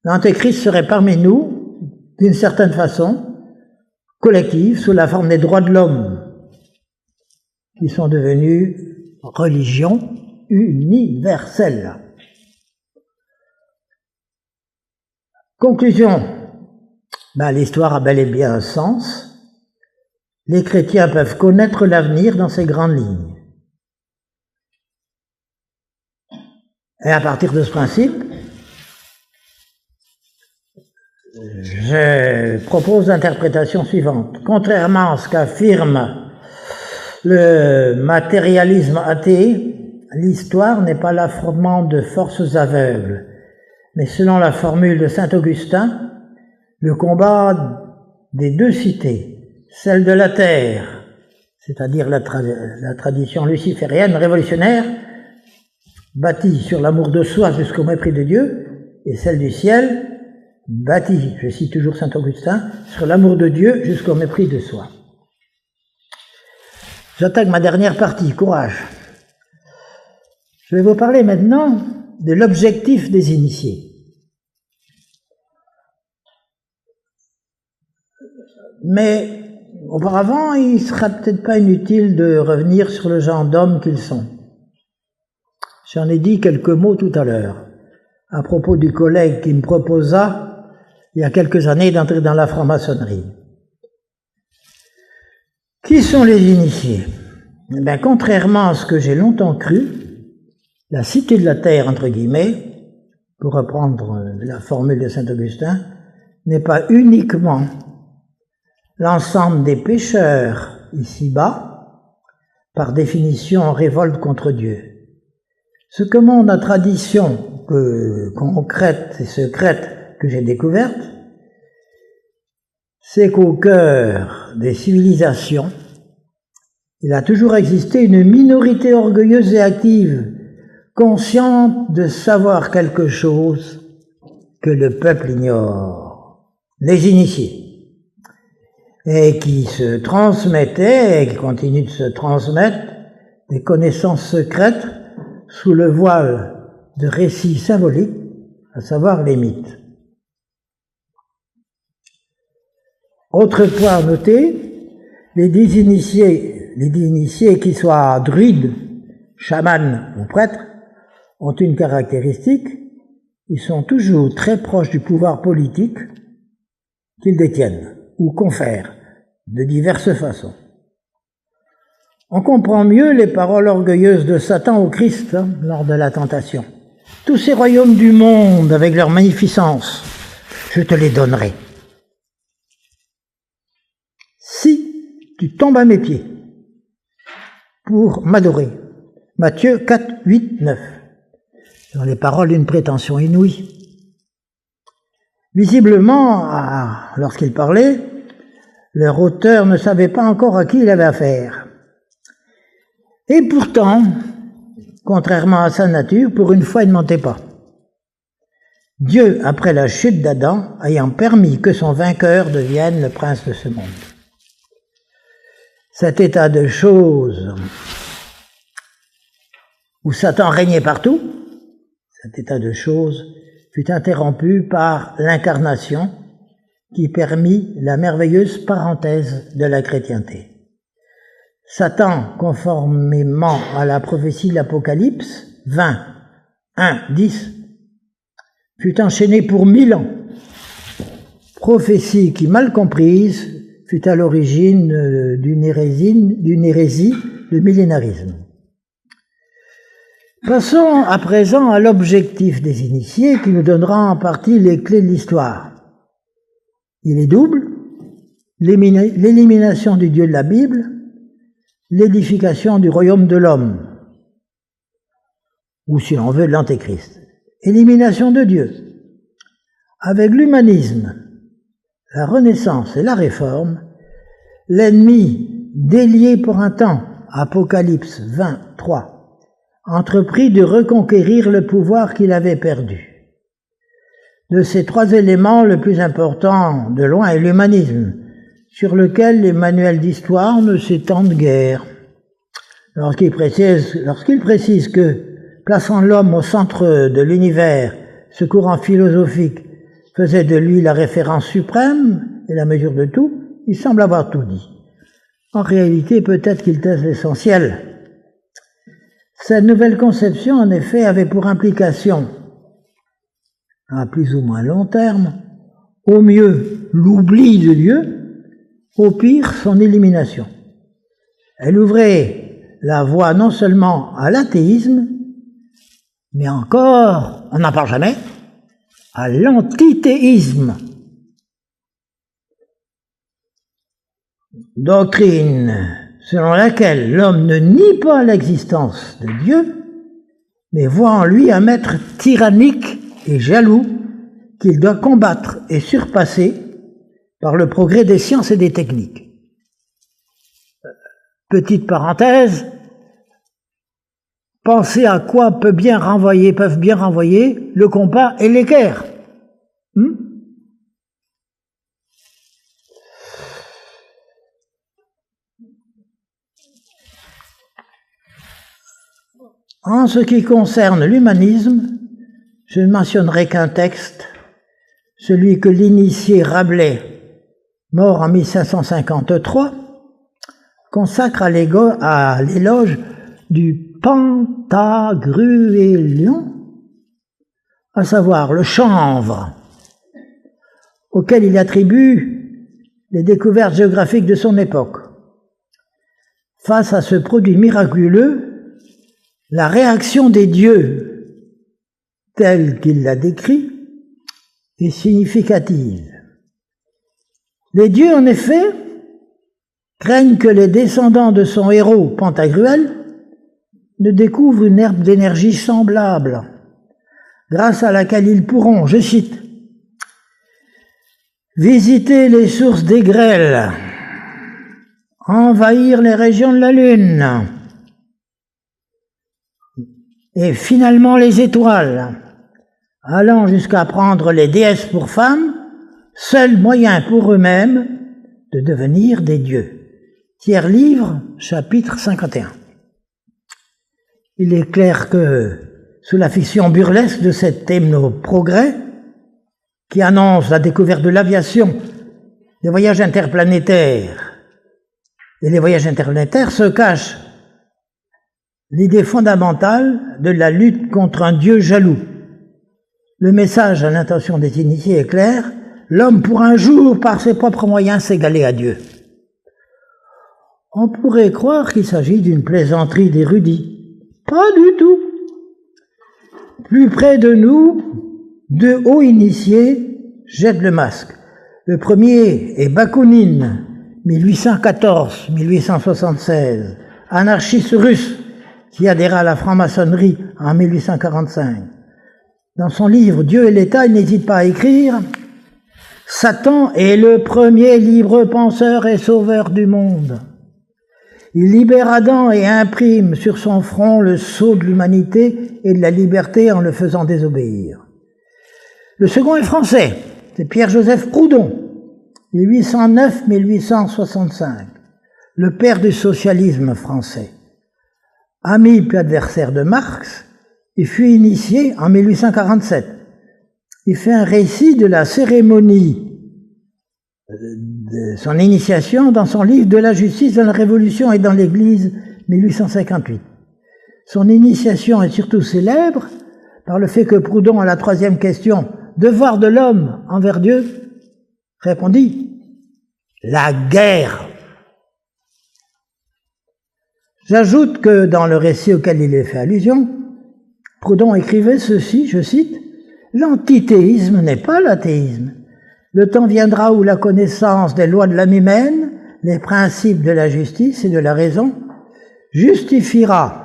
L'Antéchrist serait parmi nous, d'une certaine façon, collective, sous la forme des droits de l'homme, qui sont devenus religion universelle. Conclusion. L'histoire a bel et bien un sens. Les chrétiens peuvent connaître l'avenir dans ses grandes lignes. Et à partir de ce principe, je propose l'interprétation suivante. Contrairement à ce qu'affirme le matérialisme athée, l'histoire n'est pas l'affrontement de forces aveugles, mais selon la formule de saint Augustin, le combat des deux cités, celle de la terre, c'est-à-dire la tradition luciférienne révolutionnaire, bâtie sur l'amour de soi jusqu'au mépris de Dieu, et celle du ciel, bâti, je cite toujours saint Augustin, sur l'amour de Dieu jusqu'au mépris de soi. J'attaque ma dernière partie, courage. Je vais vous parler maintenant de l'objectif des initiés. Mais auparavant, il ne sera peut-être pas inutile de revenir sur le genre d'hommes qu'ils sont. J'en ai dit quelques mots tout à l'heure, à propos du collègue qui me proposa, il y a quelques années, d'entrer dans la franc-maçonnerie. Qui sont les initiés? Eh bien, contrairement à ce que j'ai longtemps cru, la cité de la terre, entre guillemets, pour reprendre la formule de saint Augustin, n'est pas uniquement l'ensemble des pécheurs ici-bas, par définition en révolte contre Dieu. Ce que montre la tradition concrète et secrète que j'ai découverte, c'est qu'au cœur des civilisations, il a toujours existé une minorité orgueilleuse et active, consciente de savoir quelque chose que le peuple ignore, les initiés, et qui se transmettaient et qui continuent de se transmettre des connaissances secrètes sous le voile de récits symboliques, à savoir les mythes. Autre point à noter, les dix initiés, qu'ils soient druides, chamans ou prêtres, ont une caractéristique, ils sont toujours très proches du pouvoir politique qu'ils détiennent ou confèrent de diverses façons. On comprend mieux les paroles orgueilleuses de Satan au Christ lors de la tentation. Tous ces royaumes du monde, avec leur magnificence, je te les donnerai. Si tu tombes à mes pieds pour m'adorer. Matthieu 4, 8, 9. Dans les paroles d'une prétention inouïe. Visiblement, lorsqu'il parlait, leur auteur ne savait pas encore à qui il avait affaire. Et pourtant, contrairement à sa nature, pour une fois, il ne mentait pas. Dieu, après la chute d'Adam, ayant permis que son vainqueur devienne le prince de ce monde. Cet état de choses où Satan régnait partout, cet état de choses fut interrompu par l'incarnation qui permit la merveilleuse parenthèse de la chrétienté. Satan, conformément à la prophétie de l'Apocalypse 20, 1, 10, fut enchaîné pour 1000 ans. Prophétie qui, mal comprise, fut à l'origine d'une hérésie, le millénarisme. Passons à présent à l'objectif des initiés qui nous donnera en partie les clés de l'histoire. Il est double, l'élimination du Dieu de la Bible, l'édification du royaume de l'homme, ou si l'on veut de l'Antéchrist. Élimination de Dieu. Avec l'humanisme, la Renaissance et la Réforme, l'ennemi, délié pour un temps, Apocalypse 23, entreprit de reconquérir le pouvoir qu'il avait perdu. De ces trois éléments, le plus important de loin est l'humanisme, sur lequel les manuels d'histoire ne s'étendent guère. Lorsqu'il précise que, plaçant l'homme au centre de l'univers, ce courant philosophique faisait de lui la référence suprême et la mesure de tout, il semble avoir tout dit. En réalité, peut-être qu'il taise l'essentiel. Cette nouvelle conception, en effet, avait pour implication, à plus ou moins long terme, au mieux l'oubli de Dieu, au pire son élimination. Elle ouvrait la voie non seulement à l'athéisme, mais encore, on n'en parle jamais, à l'antithéisme. Doctrine selon laquelle l'homme ne nie pas l'existence de Dieu, mais voit en lui un maître tyrannique et jaloux qu'il doit combattre et surpasser par le progrès des sciences et des techniques. Petite parenthèse, pensez à quoi peuvent bien renvoyer le compas et l'équerre. En ce qui concerne l'humanisme, je ne mentionnerai qu'un texte, celui que l'initié Rabelais, mort en 1553, consacre à l'éloge du Pantagruélion, à savoir le chanvre, auquel il attribue les découvertes géographiques de son époque. Face à ce produit miraculeux, la réaction des dieux, telle qu'il l'a décrit, est significative. Les dieux, en effet, craignent que les descendants de son héros, Pantagruel, ne découvrent une herbe d'énergie semblable, grâce à laquelle ils pourront, je cite, « visiter les sources des grêles, envahir les régions de la Lune, et finalement les étoiles, allant jusqu'à prendre les déesses pour femmes, seul moyen pour eux-mêmes de devenir des dieux. » Tiers livre, chapitre 51. Il est clair que, sous la fiction burlesque de cet technoprogrès, qui annonce la découverte de l'aviation, des voyages interplanétaires, et les voyages interplanétaires, se cache l'idée fondamentale de la lutte contre un Dieu jaloux. Le message à l'intention des initiés est clair, l'homme pourra un jour, par ses propres moyens, s'égaler à Dieu. On pourrait croire qu'il s'agit d'une plaisanterie d'érudits. Pas du tout. Plus près de nous, deux hauts initiés jettent le masque. Le premier est Bakounine, 1814-1876, anarchiste russe, qui adhéra à la franc-maçonnerie en 1845. Dans son livre « Dieu et l'État », il n'hésite pas à écrire « Satan est le premier libre penseur et sauveur du monde. Il libère Adam et imprime sur son front le sceau de l'humanité et de la liberté en le faisant désobéir. » Le second est français, c'est Pierre-Joseph Proudhon, 1809-1865, le père du socialisme français. Ami puis adversaire de Marx, il fut initié en 1847. Il fait un récit de la cérémonie de son initiation dans son livre « De la justice dans la Révolution et dans l'Église » 1858. Son initiation est surtout célèbre par le fait que Proudhon, à la troisième question « Devoir de l'homme envers Dieu ?» répondit « La guerre ». J'ajoute que dans le récit auquel il est fait allusion, Proudhon écrivait ceci, je cite, « L'antithéisme n'est pas l'athéisme. Le temps viendra où la connaissance des lois de l'âme humaine, les principes de la justice et de la raison, justifiera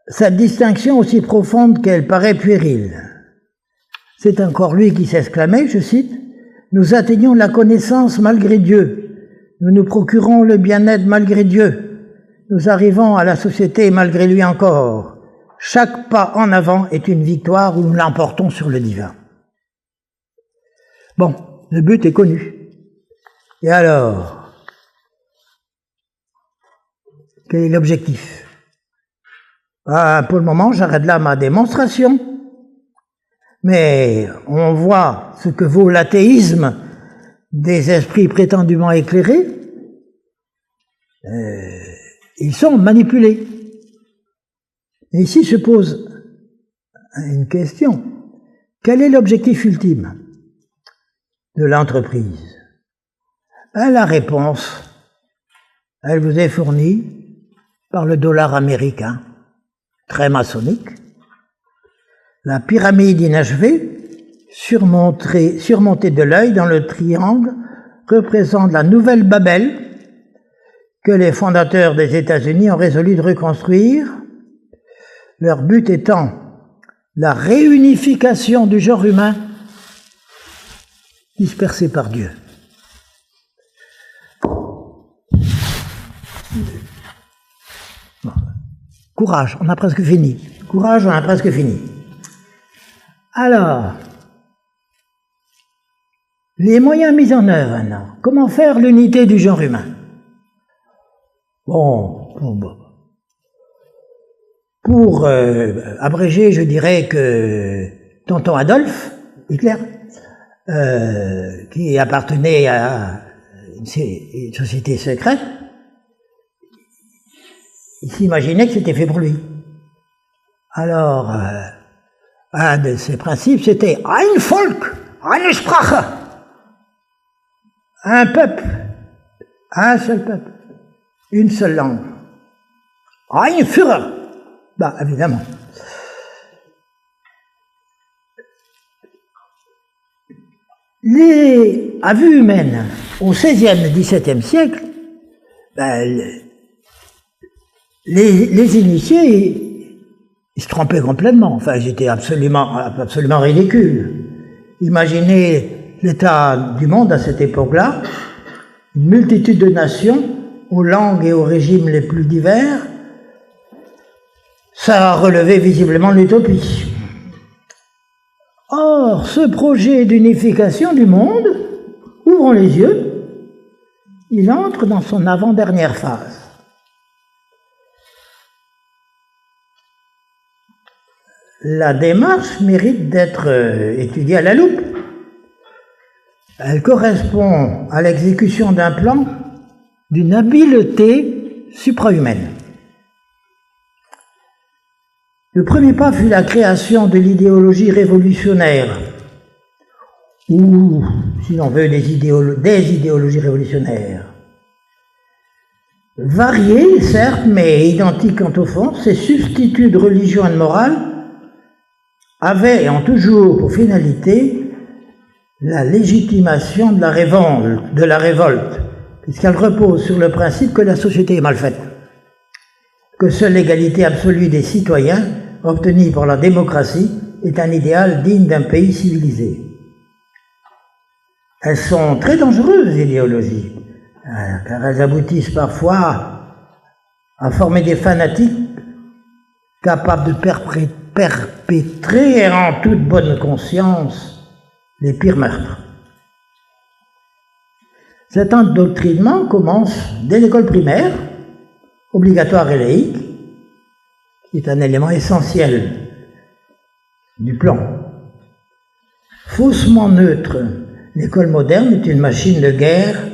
cette distinction aussi profonde qu'elle paraît puérile. » C'est encore lui qui s'exclamait, je cite, « Nous atteignons la connaissance malgré Dieu. Nous nous procurons le bien-être malgré Dieu. Nous arrivons à la société malgré lui encore. Chaque pas en avant est une victoire où nous l'emportons sur le divin. » Bon, le but est connu. Et alors, quel est l'objectif? Pour le moment, j'arrête là ma démonstration. Mais on voit ce que vaut l'athéisme des esprits prétendument éclairés. Ils sont manipulés. Et ici se pose une question. Quel est l'objectif ultime de l'entreprise? La réponse, elle vous est fournie par le dollar américain, très maçonnique. La pyramide inachevée, surmontée de l'œil dans le triangle, représente la nouvelle Babel que les fondateurs des États-Unis ont résolu de reconstruire, leur but étant la réunification du genre humain dispersé par Dieu. Bon. Courage, on a presque fini. Courage, on a presque fini. Alors, Les moyens mis en œuvre maintenant. Comment faire l'unité du genre humain? Pour abréger, je dirais que tonton Adolphe, Hitler, qui appartenait à une société secrète, il s'imaginait que c'était fait pour lui. Alors, un de ses principes, c'était « Ein Volk, eine Sprache ». Un peuple, un seul peuple, une seule langue. Ein Führer. Bah, évidemment. À vue humaine, au XVIe et XVIIe siècle, les initiés, ils se trompaient complètement. Enfin, j'étais absolument ridicule. Imaginez l'état du monde à cette époque-là, une multitude de nations, aux langues et aux régimes les plus divers, ça a relevé visiblement l'utopie. Or, ce projet d'unification du monde, ouvrons les yeux, il entre dans son avant-dernière phase. La démarche mérite d'être étudiée à la loupe. Elle correspond à l'exécution d'un plan d'une habileté suprahumaine. Le premier pas fut la création de l'idéologie révolutionnaire, ou, si l'on veut, des idéologies révolutionnaires. Variées, certes, mais identiques quant au fond, ces substituts de religion et de morale avaient et ont toujours pour finalité la légitimation de la révolte, puisqu'elle repose sur le principe que la société est mal faite, que seule l'égalité absolue des citoyens, obtenue par la démocratie, est un idéal digne d'un pays civilisé. Elles sont très dangereuses, les idéologies, car elles aboutissent parfois à former des fanatiques capables de perpétrer en toute bonne conscience les pires meurtres. Cet endoctrinement commence dès l'école primaire, obligatoire et laïque, qui est un élément essentiel du plan. Faussement neutre, l'école moderne est une machine de guerre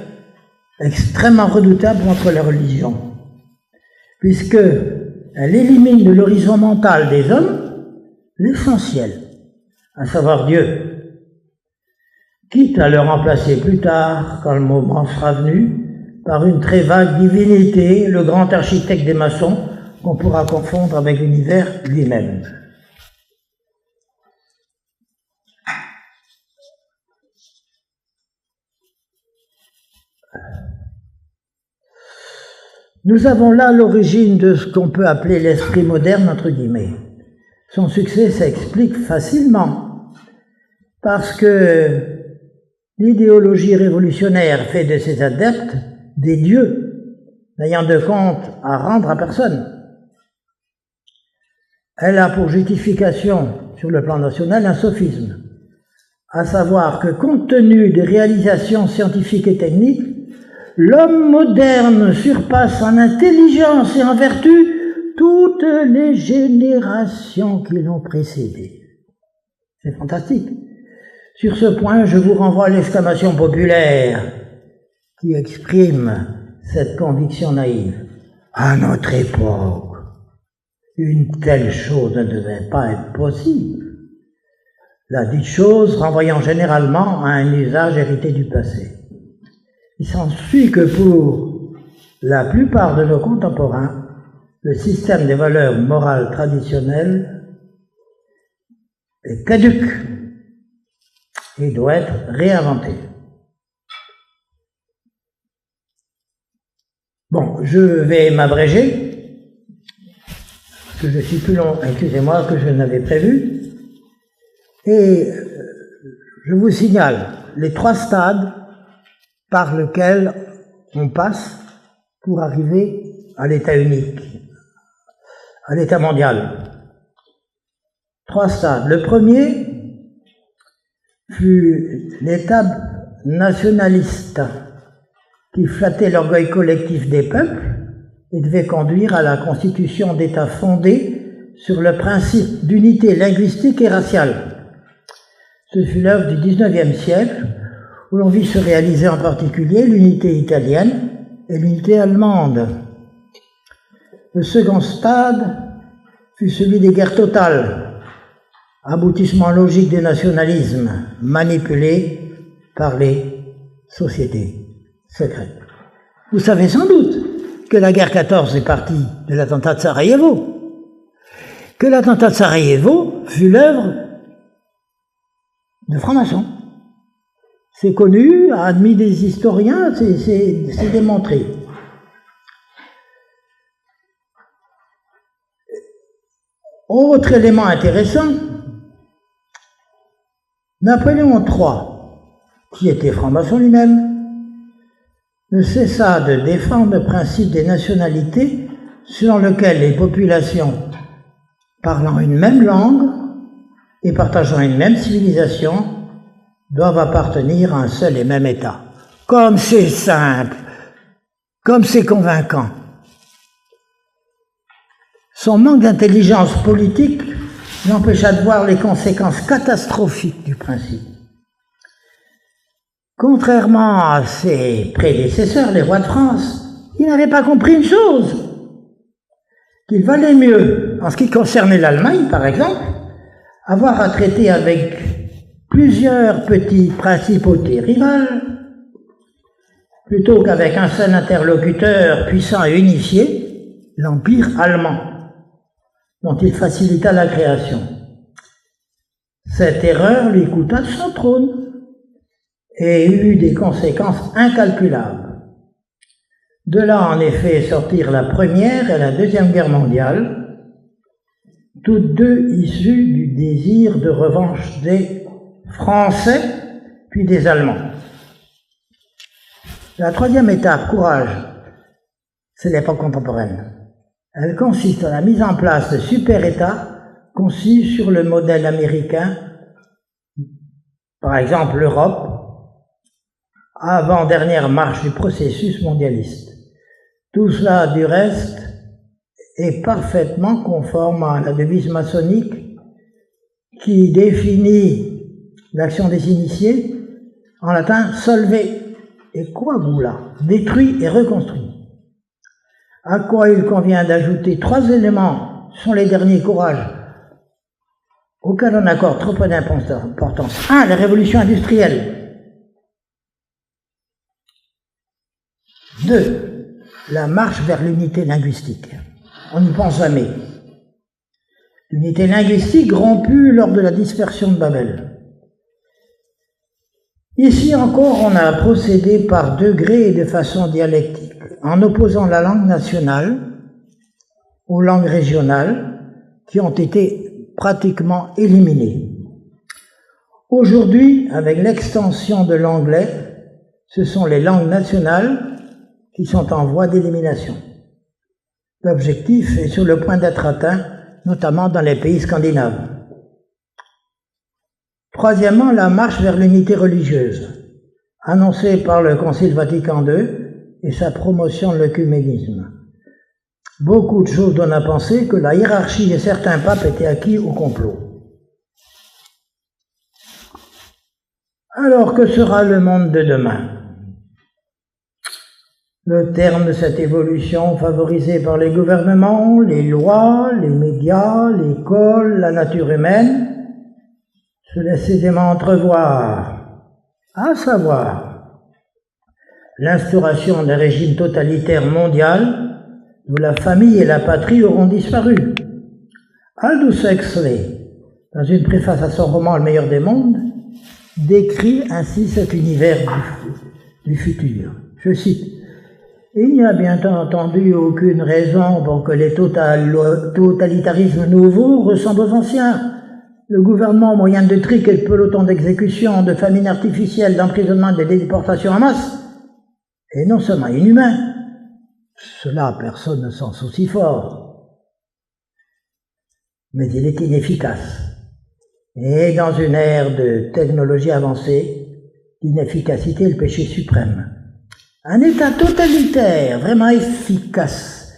extrêmement redoutable contre la religion, puisqu'elle élimine de l'horizon mental des hommes l'essentiel, à savoir Dieu, quitte à le remplacer plus tard, quand le moment sera venu, par une très vague divinité, le grand architecte des maçons, qu'on pourra confondre avec l'univers lui-même. Nous avons là l'origine de ce qu'on peut appeler l'esprit moderne, entre guillemets. Son succès s'explique facilement, parce que l'idéologie révolutionnaire fait de ses adeptes des dieux, n'ayant de compte à rendre à personne. Elle a pour justification, sur le plan national, un sophisme, à savoir que compte tenu des réalisations scientifiques et techniques, l'homme moderne surpasse en intelligence et en vertu toutes les générations qui l'ont précédé. C'est fantastique. Sur ce point, je vous renvoie à l'exclamation populaire qui exprime cette conviction naïve. À notre époque, une telle chose ne devait pas être possible. La dite chose renvoyant généralement à un usage hérité du passé. Il s'ensuit que pour la plupart de nos contemporains, le système des valeurs morales traditionnelles est caduc et doit être réinventé. Bon, je vais m'abréger, parce que je suis plus long, excusez-moi, que je n'avais prévu, et je vous signale les 3 stades par lesquels on passe pour arriver à l'état unique, à l'état mondial. 3 stades. Le premier fut l'étape nationaliste qui flattait l'orgueil collectif des peuples et devait conduire à la constitution d'États fondés sur le principe d'unité linguistique et raciale. Ce fut l'œuvre du XIXe siècle où l'on vit se réaliser en particulier l'unité italienne et l'unité allemande. Le second stade fut celui des guerres totales, aboutissement logique du nationalisme manipulé par les sociétés secrètes. Vous savez sans doute que la guerre 14 est partie de l'attentat de Sarajevo, que l'attentat de Sarajevo fut l'œuvre de francs-maçons. C'est connu, admis des historiens, c'est démontré. Autre élément intéressant, Napoléon III, qui était franc-maçon lui-même, ne cessa de défendre le principe des nationalités selon lequel les populations parlant une même langue et partageant une même civilisation doivent appartenir à un seul et même État. Comme c'est simple, comme c'est convaincant. Son manque d'intelligence politique l'empêcha de voir les conséquences catastrophiques du principe. Contrairement à ses prédécesseurs, les rois de France, il n'avait pas compris une chose, qu'il valait mieux, en ce qui concernait l'Allemagne par exemple, avoir à traiter avec plusieurs petites principautés rivales, plutôt qu'avec un seul interlocuteur puissant et unifié, l'Empire allemand, dont il facilita la création. Cette erreur lui coûta son trône et eut des conséquences incalculables. De là, en effet, sortirent la Première et la Deuxième Guerre mondiale, toutes deux issues du désir de revanche des Français, puis des Allemands. La troisième étape, courage, c'est l'époque contemporaine. Elle consiste en la mise en place de super-États conçus sur le modèle américain, par exemple l'Europe, avant-dernière marche du processus mondialiste. Tout cela, du reste, est parfaitement conforme à la devise maçonnique qui définit l'action des initiés en latin solve et coagula, détruit et reconstruit. À quoi il convient d'ajouter 3 éléments sont les derniers courages auxquels on accorde trop peu d'importance. 1. La révolution industrielle. 2. La marche vers l'unité linguistique. On n'y pense jamais. L'unité linguistique rompue lors de la dispersion de Babel. Ici encore, on a procédé par degrés et de façon dialectique, en opposant la langue nationale aux langues régionales qui ont été pratiquement éliminées. Aujourd'hui, avec l'extension de l'anglais, ce sont les langues nationales qui sont en voie d'élimination. L'objectif est sur le point d'être atteint, notamment dans les pays scandinaves. Troisièmement, la marche vers l'unité religieuse, annoncée par le Concile Vatican II et sa promotion de l'œcuménisme. Beaucoup de choses donnent à penser que la hiérarchie de certains papes était acquis au complot. Alors, que sera le monde de demain ? Le terme de cette évolution favorisée par les gouvernements, les lois, les médias, l'école, la nature humaine, se laisse aisément entrevoir, à savoir l'instauration d'un régime totalitaire mondial où la famille et la patrie auront disparu. Aldous Huxley, dans une préface à son roman Le meilleur des mondes, décrit ainsi cet univers du futur. Je cite: « Il n'y a bien entendu aucune raison pour que les totalitarismes nouveaux ressemblent aux anciens. Le gouvernement, moyen de trick et de pelotons d'exécution, de famine artificielle, d'emprisonnement et de déportation en masse, est non seulement inhumain, cela personne ne s'en soucie fort, mais il est inefficace. Et dans une ère de technologie avancée, d'inefficacité est le péché suprême. Un État totalitaire vraiment efficace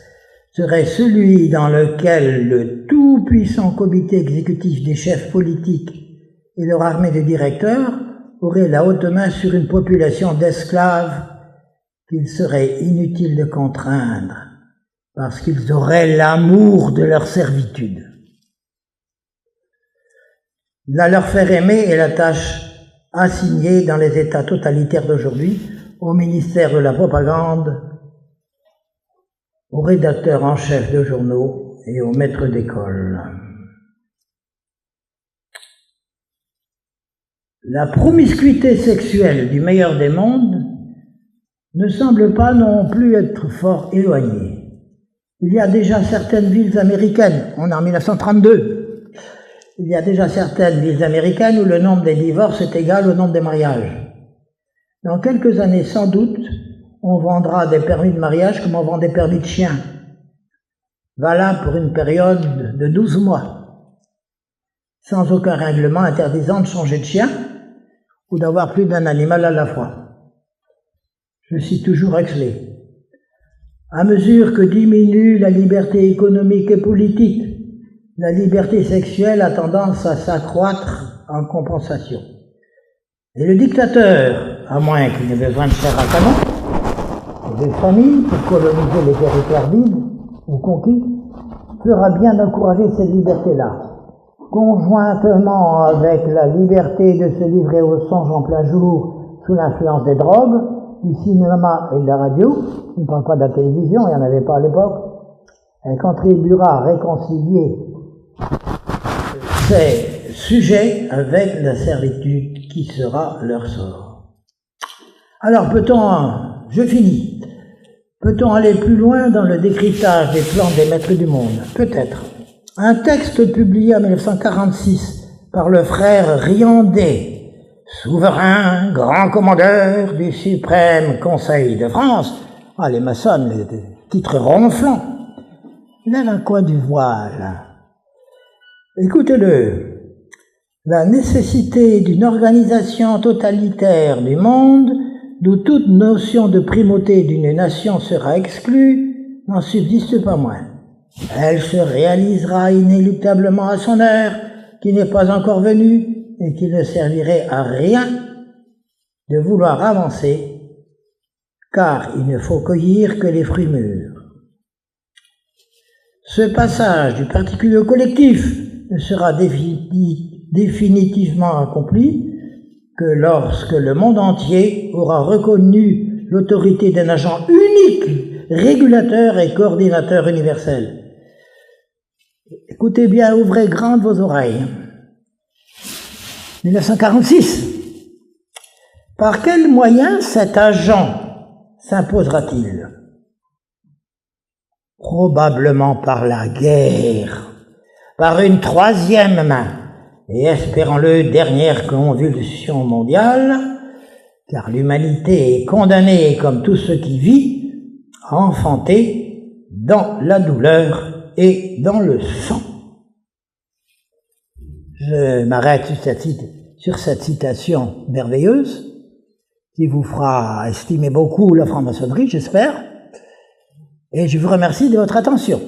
serait celui dans lequel le tout-puissant comité exécutif des chefs politiques et leur armée de directeurs aurait la haute main sur une population d'esclaves qu'il serait inutile de contraindre, parce qu'ils auraient l'amour de leur servitude. La leur faire aimer est la tâche assignée dans les États totalitaires d'aujourd'hui au ministère de la propagande, aux rédacteurs en chef de journaux et aux maîtres d'école. La promiscuité sexuelle du meilleur des mondes ne semble pas non plus être fort éloignée. Il y a déjà certaines villes américaines, on est en 1932, il y a déjà certaines villes américaines où le nombre des divorces est égal au nombre des mariages. Dans quelques années, sans doute, on vendra des permis de mariage comme on vend des permis de chien, valables pour une période de 12 mois, sans aucun règlement interdisant de changer de chien ou d'avoir plus d'un animal à la fois. Je cite toujours Huxley. À mesure que diminue la liberté économique et politique, la liberté sexuelle a tendance à s'accroître en compensation. Et le dictateur, à moins qu'il n'ait besoin de chair à canon, et de famille pour coloniser les territoires vides ou conquis, fera bien encourager cette liberté-là, conjointement avec la liberté de se livrer aux songes en plein jour sous l'influence des drogues, du cinéma et de la radio. Je ne parle pas de la télévision, il n'y en avait pas à l'époque. Elle contribuera à réconcilier ces sujets avec la servitude qui sera leur sort. Alors je finis, peut-on aller plus loin dans le décryptage des plans des maîtres du monde? Peut-être. Un texte publié en 1946 par le frère Riendet, souverain, grand commandeur du suprême Conseil de France. Ah, les maçons, les titres ronflants. Il a un coin du voile. Écoutez-le. La nécessité d'une organisation totalitaire du monde, d'où toute notion de primauté d'une nation sera exclue, n'en subsiste pas moins. Elle se réalisera inéluctablement à son heure, qui n'est pas encore venue, et qui ne servirait à rien de vouloir avancer, car il ne faut cueillir que les fruits mûrs. Ce passage du particulier au collectif ne sera définitivement accompli que lorsque le monde entier aura reconnu l'autorité d'un agent unique, régulateur et coordinateur universel. Écoutez bien, ouvrez grandes vos oreilles. 1946. Par quels moyens cet agent s'imposera-t-il? Probablement par la guerre, par une troisième main, et espérons-le, dernière convulsion mondiale, car l'humanité est condamnée, comme tout ce qui vit, à enfanter dans la douleur et dans le sang. Je m'arrête sur cette citation merveilleuse, qui vous fera estimer beaucoup la franc-maçonnerie, j'espère, et je vous remercie de votre attention.